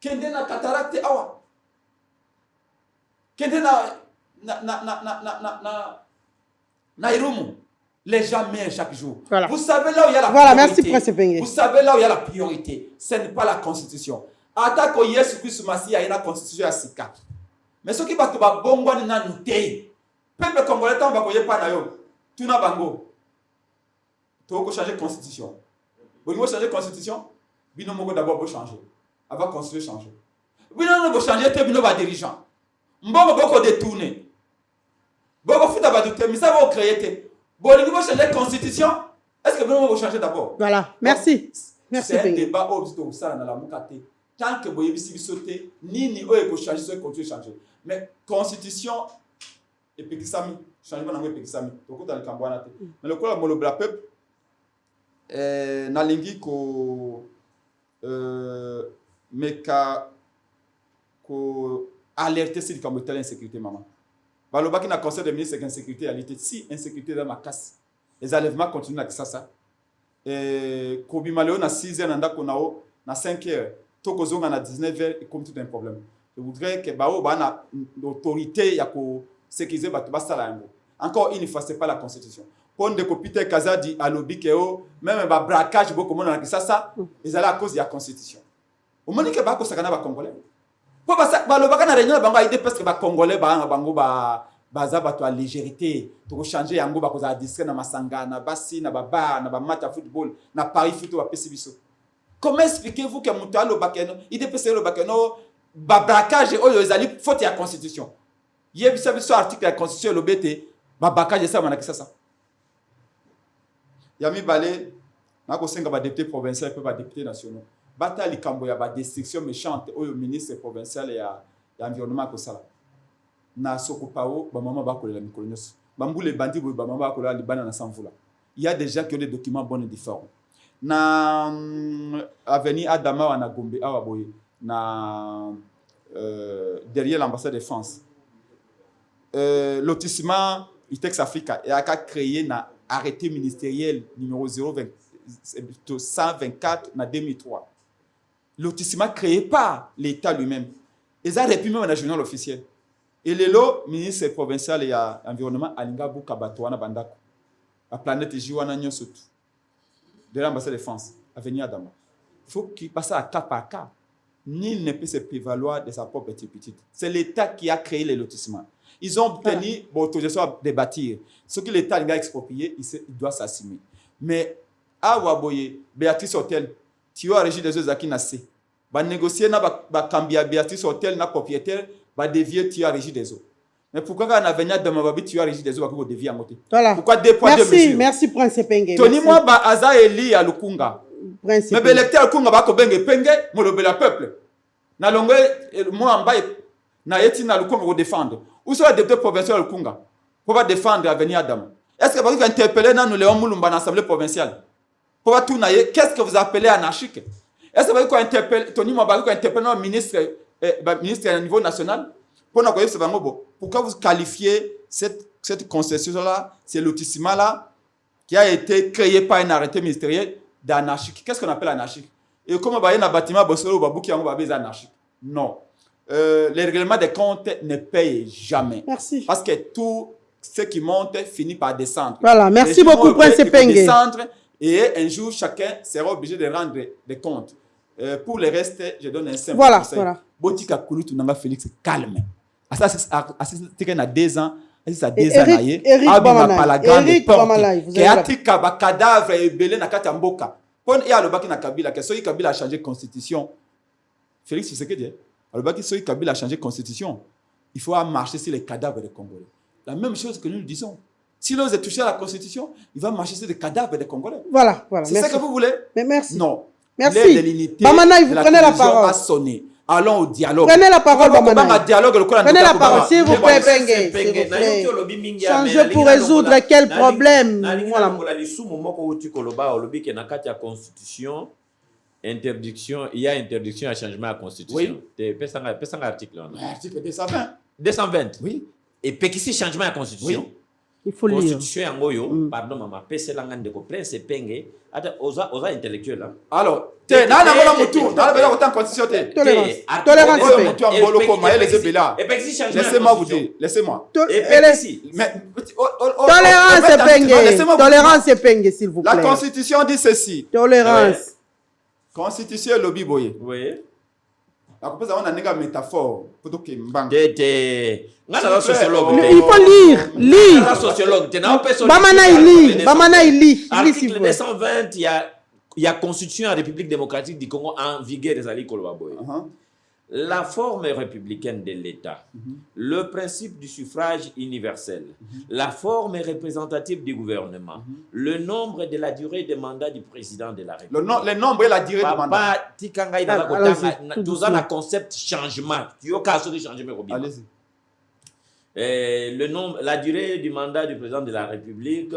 Quel est la cataracte awa? Quel est Nairumu? Les gens mènent chaque jour. Voilà. Vous savez là où il y a la voilà, priorité. merci, Prince Penge. Vous savez là où il y a la priorité. Ce n'est pas la constitution. Attaque au Yesu Christ Massi, il y a une constitution à Sika. Mais ce qui va te faire bon, on a noté. Peuple congolais, on va pas pas d'ailleurs. Tout n'a bango. Tu vas changer la constitution. Vous voulez changer la constitution? Binomo d'abord changer. Avant la constitution changer. Binomo va changer, tu va dirigeant. Mbongo beaucoup détourné. Boko fout d'abord douter, mais ça va créer. Bon, il va changer la constitution. Est-ce que Binomo va changer d'abord? Voilà, merci. Merci. C'est un débat au ça dans la Moukate. Tant que vous avez sauté, ni eux changer, ça continue à changer. Mais constitution et Pekisami, changement dans le Pekisami. Donc dans le Cambouana. Mais le quoi le peuple na lingi ko meka ko alerter sur le Cambouana l'insécurité maman. Baloba qui na conseil de ministre d'insécurité à l'été si insécurité dans ma casse. Les enlèvements continuent avec ça. Et Kobi Maleo na 6 heures nanda konao na 5 heures. Tokozonga na 19 heures et comme tout un problème. Je voudrais que bao bana l'autorité ya ko sécuriser bato basala yango. Encore une fois, c'est pas la constitution. Pour de Peter Kazadi à l'obi keo même ba braquage beaucoup monde na ça ils allaient à cause de la constitution. Au moment que ba ko sakana ba congolais. Pour ba lo ba kana réunion bango idée parce que ba congolais ba bango ba baza bato à légèreté to changer yango ba ko za disque na masanga na basi na ba bar na ba match à football na Paris foot ba pesibiso. Comment expliquez-vous que Moutalo Bakeno, il dépêche le Bakeno, Babakage, ils allaient faute à la Constitution. Il y a un article de la Constitution, le BT, Babakage, ça, on a ça. Il y a mis balé, on a aussi un député provincial et un député national. Bataille Kambo, il y a des destructions méchantes au ministre provincial et à l'environnement comme ça. Na Sokopao, maman va coller la Nicolas. Bambou les bandits, maman va coller les bananes sans voula. Il y a déjà que des documents bons et différents. Na avenue Adama wana Gombe awa boye na derrière l'ambassade de France lotissement Itex Africa et a créé na arrêté ministériel numéro 124 na 2003 lotissement créé par l'État lui-même et ça depuis même dans le journal officiel et le ministre provincial et environnement alinga buka bato wana bandako la planète jiwana nyosotu de l'ambassade de France, à venir à Adama. Il faut qu'il passe à cas par cas. Nul ne peut se prévaloir de sa propre petite. C'est l'État qui a créé les lotissements. Ils ont obtenu l'autorisation de bâtir. Ce que l'État a exproprié, il doit s'assumer. Mais à Waboye, Béatrice Hotel, tu as régi des autres qui naissent. Va négocier na Kambia Béatrice Hotel, na propriétaire, va dévier, tu as régi des autres. Mais pourquoi quand on a venu de Mababi, tu as régi des autres pour dévier à côté? Voilà. Pourquoi deux points de mesure? Merci, Prince Penge. Tony moi ba aza eli ya lukunga. Prince Mais l'électeur lukunga ba ko benge penge mo le peuple. Na longue moi en bas na yeti na lukunga ko défendre. Où sont les députés provinciaux lukunga pour va défendre Avenir Adam? Est-ce que vous allez interpeller dans Léon Moulumba dans l'Assemblée provinciale? Pour va tout naïe, qu'est-ce que vous appelez anarchique? Est-ce que vous allez interpeller Tony moi ba ko interpeller le ministre au niveau national? Pourquoi vous qualifiez cette concession-là, ce lotissement-là, qui a été créé par un arrêté ministériel d'anarchique? Qu'est-ce qu'on appelle anarchique? Et comment il y a un bâtiment qui est anarchique? Non. Les règlements des comptes ne payent jamais. Merci. Parce que tout ce qui monte finit par descendre. Voilà, merci beaucoup, Prince Penge. Descendre et un jour, chacun sera obligé de rendre des comptes. Pour le reste, je donne un simple conseil. Voilà. Botika Kouloutou Nanga Félix, calme. Ça, c'est 2 ans. Ça 2 ans. Eric Bamalai. Qui a dit que le cadavre est belé dans la Mboka. Quand il y a le Baki na Kabila, que si Kabila a changé de constitution, Félix, c'est ce que dit. Le Baki, si Kabila a changé de constitution, il faut marcher sur les cadavres des Congolais. La même chose que nous disons. Si l'on est touché à la constitution, il va marcher sur les cadavres des Congolais. Voilà. C'est ça que vous voulez? Mais merci. Non. Merci. L'aide de l'unité, Bamana, vous prenez la parole. A sonné. Allons au dialogue. Prenez la parole, Bamana. Prenez la parole, s'il vous plaît, Penge. Changez pour résoudre quel problème? Voilà. Constitution, interdiction, il y a interdiction à changement à la constitution. Oui. Pesa un article. Article 220. 220. Oui. Et pekisi changement à la constitution. Oui. Il faut lire. Constitution yango yo, pardon maman, pese la ngande ko prince penge, ata oza intellectuel là. Alors, na ngona mutu, na bela autant constitution te. Tolérance. Mutu ambolo ko maele zebela. Et pekisi changement. Laissez-moi vous dire, laissez-moi. Et pekisi. Mais Tolérance et penge, s'il vous plaît. La constitution dit ceci. Tolérance. Constitution lobby boye. Oui. La compose on a une métaphore pour que mbang. Ngana la sociologue. Il faut lire. Lire. La sociologue. Bamana il lit. Article 220, il y a Constitution en République démocratique du Congo en vigueur des alliés Kolobaboy. La forme républicaine de l'État, le principe du suffrage universel, la forme représentative du gouvernement, le nombre de la durée de mandat du président de la République. Le nombre et la durée de mandat. Tout ça, le concept changement. Tu as cassé de changement. Allez-y. Le nombre, la durée du mandat du président de la République,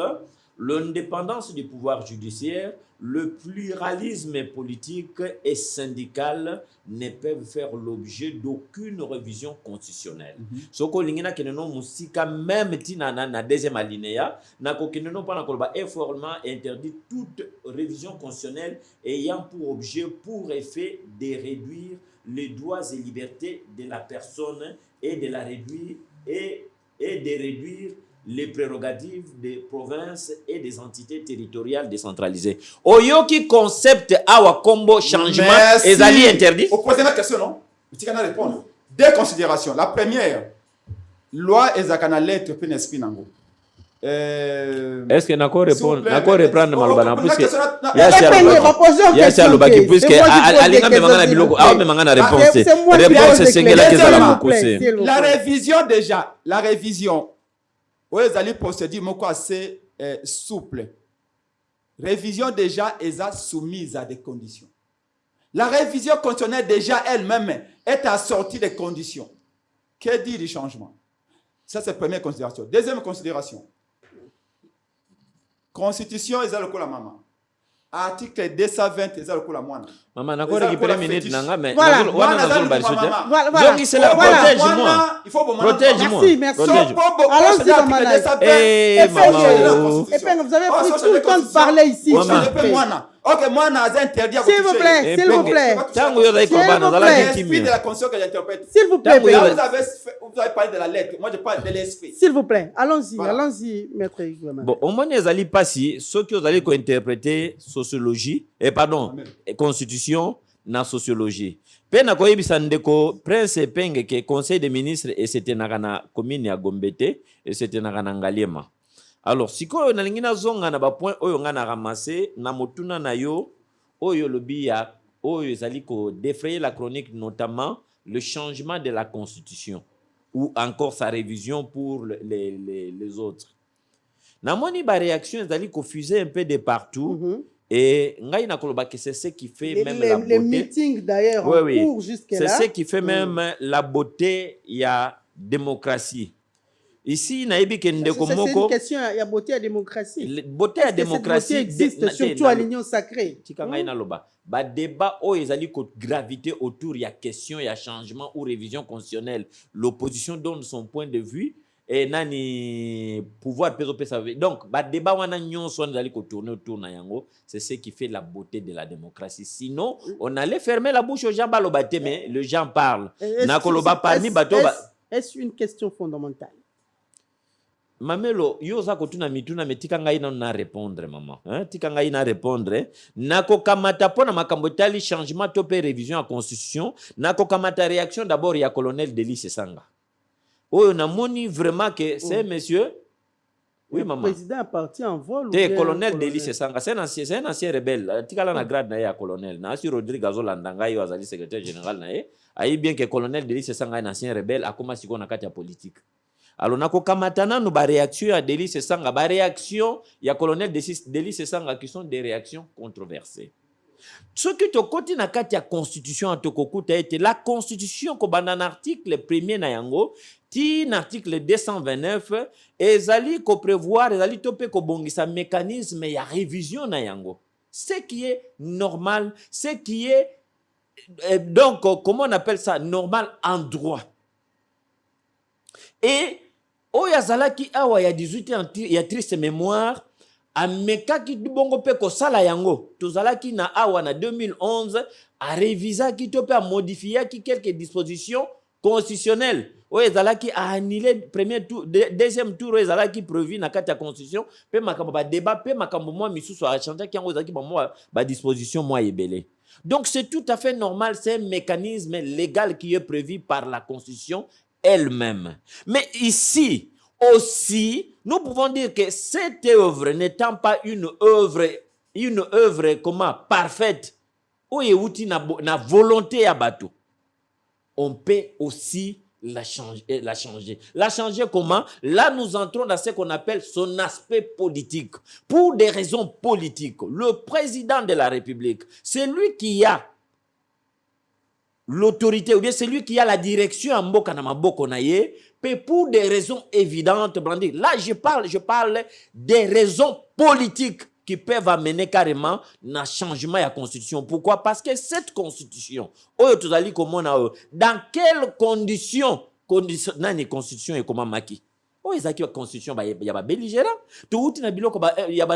l'indépendance du pouvoir judiciaire, le pluralisme politique et syndical ne peuvent faire l'objet d'aucune révision constitutionnelle. Ce que nous avons même na deuxième alinéa, nous avons formellement interdit toute révision constitutionnelle ayant pour objet, pour effet, de réduire les droits et libertés de la personne et de la réduire et de réduire les prérogatives des provinces et des entités territoriales décentralisées. Oyoki concept awa combo changement et ali interdit. Vous posez la question, non? Tu peux répondre. Deux considérations. La première, loi et zakana lettre PNSP nango. Est-ce que nako répondre reprendre malbana puisque ya lobaki puisque alinga me mangana biloko awa me mangana réponse sengela kezala mukuse. La révision oui, les alliés procédure moko assez souple. Révision déjà est soumise à des conditions. La révision constitutionnelle déjà elle-même est assortie des conditions. Que dit le changement? Ça c'est la première considération. Deuxième considération. Constitution est le coup la maman. Article 220 est le coup la moine. Maman, n'a pas récupéré minute nanga mais voilà. Donc c'est la protège-moi. Il faut protège-moi. Merci. Allons-y maman. Vous avez pris tout le temps de parler ici. Ok, moi, j'ai interdit à s'il vous plaît, s'il vous plaît. S'il vous plaît. Vous avez parlé de la lettre, moi je parle de l'esprit. S'il vous plaît, allons-y, maître Igouema. Bon, au moins, ils allaient passer, ceux qui allaient interpréter sociologie, constitution, na sociologie. Pena ko yebisa ndeko prince penge ke conseil des ministres et c'était na commune ya Gombete et c'était na Ngaliema. Alors, si ko na lingina zonga na ba point oyo nga na ramasser na motuna na yo oyo lobi ya oyo zali ko défrayer la chronique notamment le changement de la constitution ou encore sa révision pour les autres. Na moni ba réaction zali ko fuser un peu de partout. Et ngai na koloba que c'est ce qui fait même la beauté. Les meetings d'ailleurs en cours jusqu'à là. C'est ce qui fait même la beauté ya démocratie. Ici, c'est une question, il y a beauté à démocratie. Beauté à démocratie existe surtout à l'union sacrée. Ba débat où ils allaient graviter autour, il y a question, il y a changement ou révision constitutionnelle. L'opposition donne son point de vue et nani pouvoir peser. Donc, ba débat wana nyonso ils allaient tourner autour na yango, c'est ce qui fait la beauté de la démocratie. Sinon, on allait fermer la bouche aux gens balobate mais les gens parlent. Na koloba parmi bato. Est-ce une question fondamentale? Mamelo, yo za kotuna mituna metika ngai na répondre maman. Tika ngai na répondre. Nako kamata pona makambo tali changement topé révision à constitution. Nako kamata réaction d'abord ya colonel Delis Sesanga. Oyo na moni vraiment que c'est monsieur. Oui maman. Le président est parti en vol. Le colonel Delis Sesanga, c'est un ancien rebelle. Tika la na grade na ya colonel. Na si Rodrigue Azolanda yo azali secrétaire général na ye. Ayi bien que colonel Delis Sesanga est un ancien rebelle akoma siko na kati ya politique. Alors, nako kamatana nous ba réaction à Delis Sesanga, ba réaction ya colonel Delis Sesanga qui sont des réactions controversées. Ce qui te côté na kati ya constitution en tokokuta été la constitution ko banda article premier na yango ti article 229 ezali ko prévoir ezali topé ko bongisa mécanisme ya révision na yango. Ce qui est normal, ce qui est, donc, comment on appelle ça, normal en droit. Et, Oyazalaki awa ya 18 ans, il y a triste mémoire, amekaki bongo pe ko sala yango, tozalaki na awa na 2011, a révisaki to pe a modifiaki quelques dispositions constitutionnelles. Oyazalaki a annulé premier tour, deuxième tour, oyazalaki prévu na kati ya constitution, pe makambo ba débat, pe makambo moi misusu a changé ki yango zaki ba disposition moi ebele. Donc c'est tout à fait normal, c'est un mécanisme légal qui est prévu par la constitution elle-même. Mais ici aussi, nous pouvons dire que cette œuvre n'étant pas une œuvre comment parfaite, où il y a na volonté à bateau, on peut aussi la changer. La changer comment? Là, nous entrons dans ce qu'on appelle son aspect politique. Pour des raisons politiques, le président de la République, c'est lui qui a l'autorité, ou bien c'est lui qui a la direction en Mboka na Maboko na ye, pour des raisons évidentes. Là, je parle des raisons politiques qui peuvent amener carrément un changement de la constitution. Pourquoi? Parce que cette constitution, dans quelles conditions la constitution est comment maki? Oh, ils ont une constitution, il y a belligérant. Tout na biloko il y a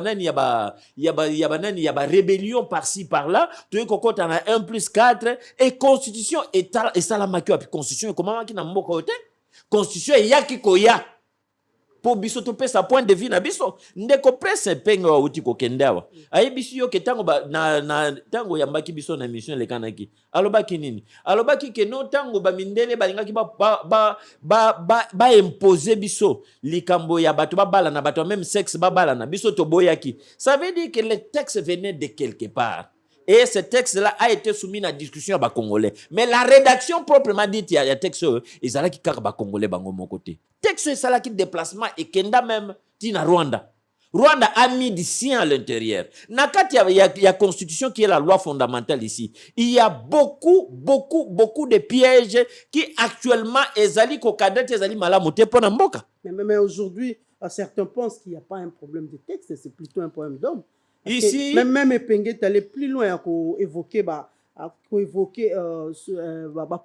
rébellion par-ci par-là. Tout est qu'on a 1+4 et constitution et ça la maki puis constitution comment maki na mboka ote? Constitution et yaki koya. Pour biso to pe sa point de vue na biso ndeko presse penga wa uti ko kendawa. Ayi biso yo ke tango na tango ya mbaki biso na mission le kanaki. Alobaki nini? Alobaki ke no tango ba mindele balingaki ba imposer biso likambo ya bato ba bala na bato même sexe ba bala na biso to boyaki. Ça veut dire que le texte venait de quelque part. Et ce texte-là a été soumis à la discussion à Congolais. Mais la rédaction proprement dite, il y a un texte, ils ont qui carba Congolais bango mon côté. Texte, c'est là qui déplacement et Kenda même, tina Rwanda. Rwanda a mis du sien à l'intérieur. Nakati, il y a constitution qui est la loi fondamentale ici. Il y a beaucoup de pièges qui actuellement, ezali kokadet, ezali malamote pour Namboka. Mais aujourd'hui, certains pensent qu'il n'y a pas un problème de texte, c'est plutôt un problème d'homme. Ici, même Epengue, tu allais plus loin à évoquer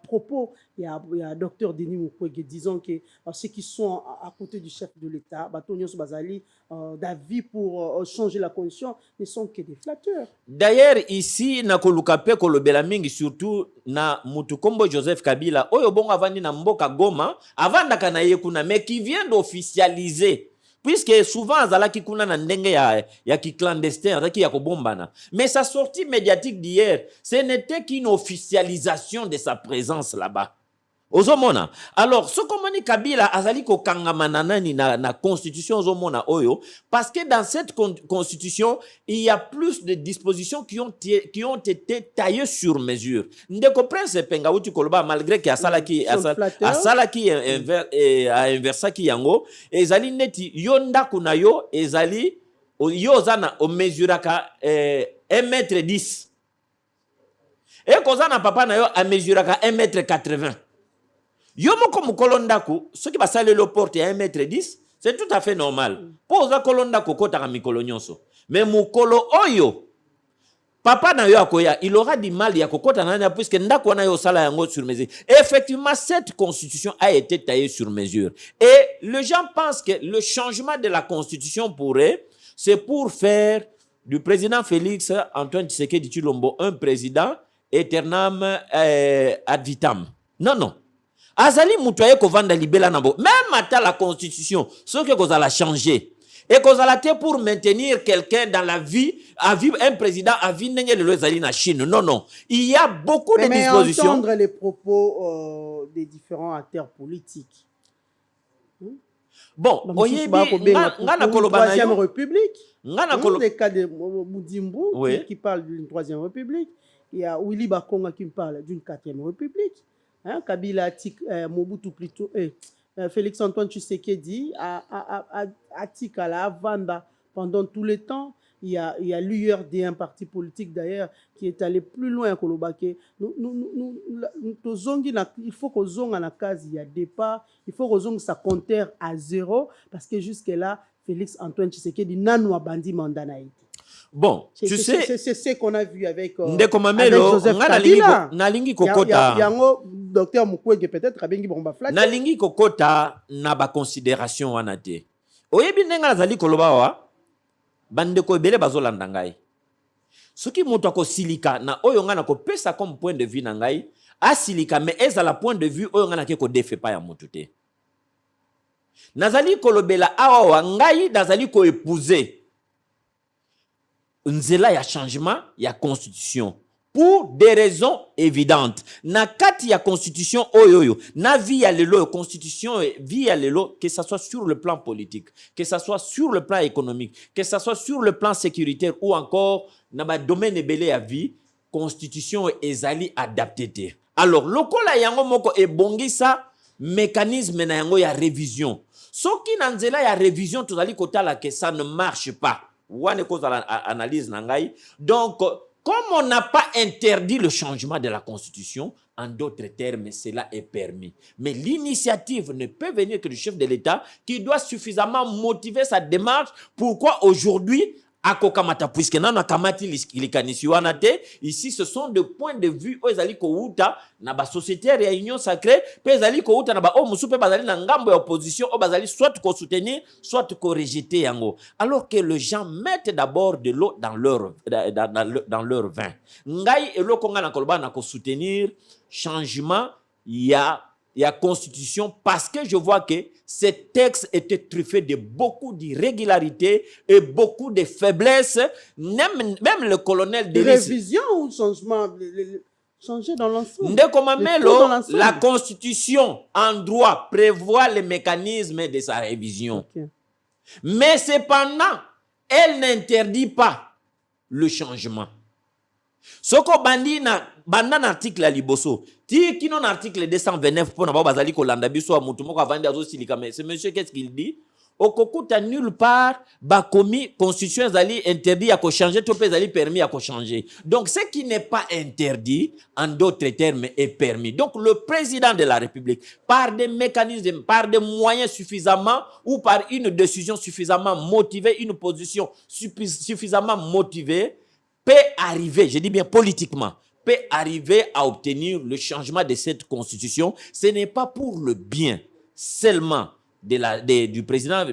propos. Il y a docteur Denis Mukwege disant que ceux qui sont à côté du chef de l'État, Batonios Bazali, d'avis pour changer la condition, ne sont que des flatteurs. D'ailleurs, ici, na kolukape kolobela mingi surtout na Mutukombo Joseph Kabila, oyo bongo avandi na mboka Goma, avanda kana yekuna, mais qui vient d'officialiser. Puisque souvent, azalaki kuna na ndenge ya ki clandestin, azalaki ya kobombana. Mais sa sortie médiatique d'hier, ce n'était qu'une officialisation de sa présence là-bas. Ozomona. Alors, ce qu'on dit Kabila, azali ko kangamana nani na constitution ozomona oyo, parce que dans cette constitution, il y a plus de dispositions qui ont été taillées sur mesure. Ndeko Prince Penga uti koloba malgré que asalaki inversaki yango, ezali neti yonda kuna yo ezali yozana o mesuraka 1m10. Et kozana papa na yo a mesuraka 1m80. Yomoko mukolondaku, ce qui va saler le porte à 1m10, c'est tout à fait normal. Posa kolondaku kota mikolo nyonso. Mais mukolo oyo, papa na yo akoya, il aura du mal ya kokota nanya puisque ndako na yo sala yango sur mesure. Effectivement, cette constitution a été taillée sur mesure. Et les gens pensent que le changement de la constitution pourrait, c'est pour faire du président Félix Antoine Tshisekedi Tshilombo un président éternam ad vitam. Non. Azali mutoye ko vanda libela nabo. Même à la constitution, ce que vous allez changer. Et que vous allez pour maintenir quelqu'un dans la vie, à vivre un président, à vivre na Chine. Non. Il y a beaucoup de dispositions. Mais entendre les propos des différents acteurs politiques. Bon, ngana troisième république. Dans le cas de Moudimbo, qui parle d'une troisième république. Il y a Willy Bakonga qui parle d'une quatrième république. Kabila Mobutu plutôt Félix Antoine Tshisekedi a Tikala, à Vanda pendant tout le temps. Il y a l'URD, un parti politique d'ailleurs, qui est allé plus loin que l'Obake. Il faut qu'on zonge à la case, il y a départ, il faut qu'on zonge sa compteur à 0, parce que jusque-là, Félix Antoine Tshisekedi n'a pas bandi mandat. Bon, tu sais, c'est ce qu'on a vu avec, Ndeko avec Mamelo, Joseph nga Kabila. nalingi kokota. Yango, docteur Mukwege peut-être, abengi bomba flatte. Nalingi kokota na ba considération wana te. Oyebi ndenga nazali koloba wa, bandeko ebele bazolanda ngai. Soki moto akosilika na oyo nga na kopesa comme point de vue na ngai, asilika mais ezala point de vue oyo nga na ke ko defe pa ya motu te. Nazali kolobela awa wa ngai nazali ko épouser nzela ya changement ya constitution pour des raisons évidentes. Na kati ya constitution oyoyo, na via lelo constitution via lelo, que ça soit sur le plan politique, que ça soit sur le plan économique, que ça soit sur le plan sécuritaire ou encore na ba domaine ebele ya vie, constitution ezali adapté. Alors lokola yango moko ebongisa mécanisme na yango ya révision. Soki na nzela ya révision tozali kotala que ça ne marche pas. Wane cause analyse nangai. Donc, comme on n'a pas interdit le changement de la Constitution, en d'autres termes, cela est permis. Mais l'initiative ne peut venir que du chef de l'État qui doit suffisamment motiver sa démarche. Pourquoi aujourd'hui, akokamata puisque nana kamati likanisi wana te, ici ce sont des points de vue où ezali ko uta na ba société réunion sacrée, pe ezali ko uta na ba o musupe bazali na ngambo ya opposition, o bazali soit ko soutenir, soit ko rejeter yango. Alors que les gens mettent d'abord de l'eau dans leur vin. Ngai eloko nga na koloba na ko soutenir changement ya constitution parce que je vois que ce texte était truffé de beaucoup d'irrégularités et beaucoup de faiblesses. Même le colonel de révision ou changement, changer dans l'ensemble. Ndeko Mamelo, la constitution en droit prévoit les mécanismes de sa révision. Okay. Mais cependant, elle n'interdit pas le changement. Soko bandina bandan article à liboso ti kino article 229 pour na ba bazali ko landa biso mutu moko avandi azo silika mais ce monsieur qu'est-ce qu'il dit okokuta nulle part ba komi constitution zali interdit à ko changer to pe zali permis à ko changer. Donc ce qui n'est pas interdit en d'autres termes est permis. Donc le président de la République par des mécanismes, par des moyens suffisamment ou par une décision suffisamment motivée, une position suffisamment motivée peut arriver, je dis bien politiquement, peut arriver à obtenir le changement de cette constitution. Ce n'est pas pour le bien seulement du président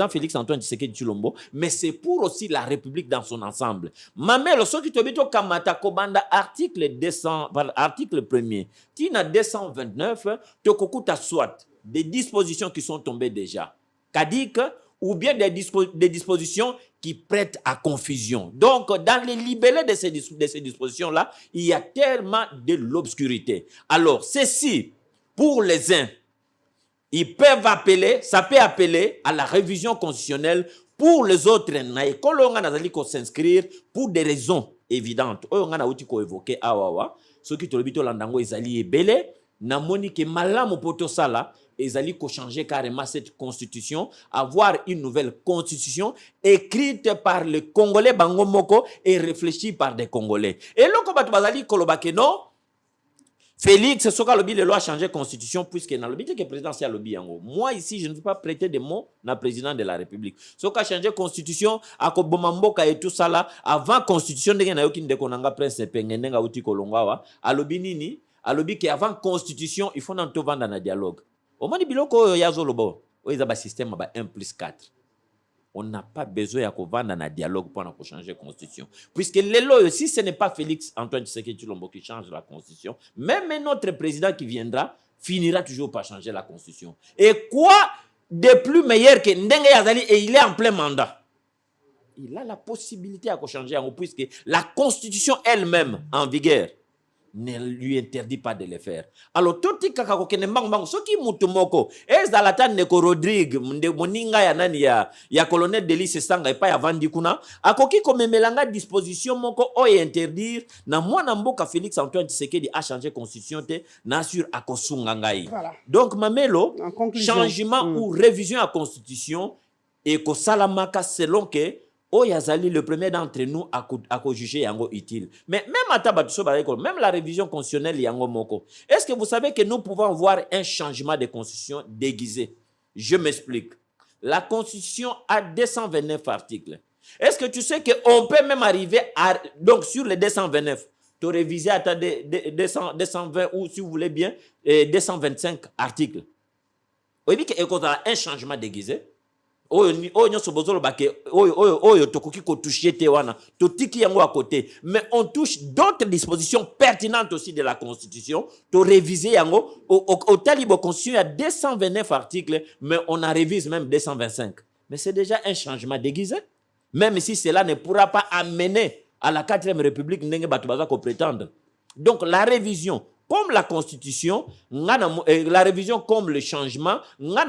Félix Antoine Tshisekedi Tshilombo, mais c'est pour aussi la République dans son ensemble. Mamelo, ce qui te dit kamata kobanda article 1er, tina 229, te kokuta soit des dispositions qui sont tombées déjà. Kadik ou bien des dispositions qui prêtent à confusion. Donc, dans les libellés de ces dispositions-là, il y a tellement de l'obscurité. Alors, ceci, pour les uns, ils peuvent appeler, ça peut appeler à la révision constitutionnelle. Pour les autres, on s'inscrire pour des raisons évidentes. On a évoqué ce qui te dit landango ezali ebele na moni ke malamu poto sala ezali ko changer carrément cette constitution, avoir une nouvelle constitution écrite par les Congolais bango moko et réfléchie par des Congolais. Et loko batu bazali kolobake non Félix soka lobi le loi changer constitution puisque na lobi que présidentiel lobi yango. Moi ici je ne veux pas prêter des mots na président de la République. Soka changer constitution akoboma mboka et tout ça là avant constitution ndenge na yoki ndeko nanga prince pengene nga uti kolongwa alobi nini alobi que avant constitution il faut nanto vanda na dialogue. Au moins, biloko yazolobo, oiza ba système ba 1+4. On n'a pas besoin de vendre un dialogue pour changer la constitution. Puisque si ce n'est pas Félix Antoine Tshisekedi Tshilombo qui change la constitution, même notre président qui viendra finira toujours par changer la constitution. Et quoi de plus meilleur que Ndenge Yazali et il est en plein mandat. Il a la possibilité de changer puisque la constitution elle-même en vigueur ne lui interdit pas de le faire. Alors, tout ce qui est mbang ce qui mutumoko, ezalatan neko Rodrigue, moninga ya nani ya colonel Delis Sanga et pas ya Vandi Kuna, akoki komemelanga disposition moko o interdire na mwana mboka Félix Antoine Tshisekedi a changé constitution te na sur akosunga ngai. Voilà. Donc Mamelo, changement ou révision à constitution et ko salamaka selon que Oyazali, le premier d'entre nous, a jugé yango utile. Mais même la révision constitutionnelle yango moko. Est-ce que vous savez que nous pouvons voir un changement de constitution déguisé? Je m'explique. La constitution a 229 articles. Est-ce que tu sais qu'on peut même arriver à... Donc, sur les 229, tu révisé à 220 ou, si vous voulez bien, 225 articles. Oui, mais quand on a un changement déguisé, mais on touche d'autres dispositions pertinentes aussi de la Constitution. Tu réviser au Taliban Constitution, il y a 229 articles, mais on a révisé même 225. Mais c'est déjà un changement déguisé. Même si cela ne pourra pas amener à la 4e République qu'on prétende. Donc la révision, comme la Constitution, la révision comme le changement, mais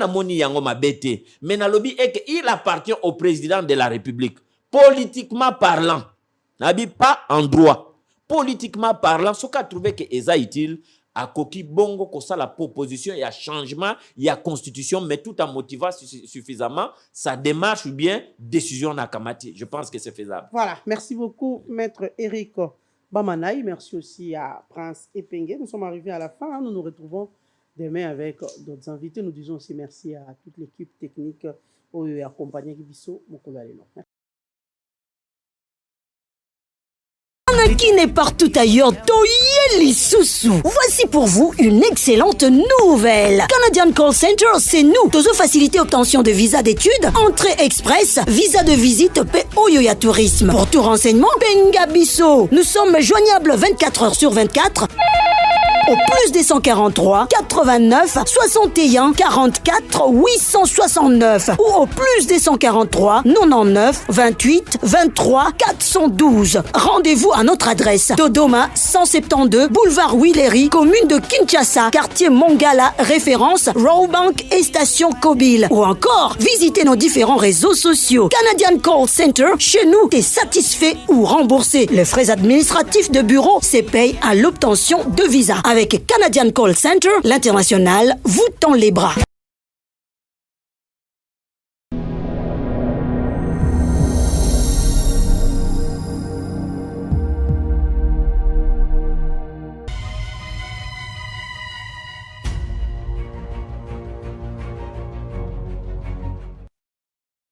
il appartient au président de la République. Politiquement parlant, pas en droit. Politiquement parlant, ce qu'a trouvé que est utile, à Koki Bongo, que ça la proposition, il y a changement, il y a constitution, mais tout en motivant suffisamment sa démarche ou bien décision Nakamati. Je pense que c'est faisable. Voilà, merci beaucoup, Maître Eric Bamanaï. Merci aussi à Prince Epengue. Nous sommes arrivés à la fin. Nous nous retrouvons demain avec d'autres invités. Nous disons aussi merci à toute l'équipe technique qui a accompagné Gibiso Mokolaleno. Qui n'est partout ailleurs, Toyeli Soussou. Voici pour vous une excellente nouvelle. Canadian Call Center, c'est nous. Tozo facilité obtention de visa d'études, entrée express, visa de visite, Oyoya Tourisme. Pour tout renseignement, Bengabiso. Nous sommes joignables 24 heures sur 24. Au plus des 143 89 61 44 869 ou au plus des 143 99 28 23 412. Rendez-vous à notre adresse Dodoma 172 boulevard Willery, commune de Kinshasa, quartier Mongala, référence Rawbank et station Kobil. Ou encore, visitez nos différents réseaux sociaux. Canadian Call Center, chez nous, t'es satisfait ou remboursé. Les frais administratifs de bureau se payent à l'obtention de visa. Avec Canadian Call Center, l'international vous tend les bras.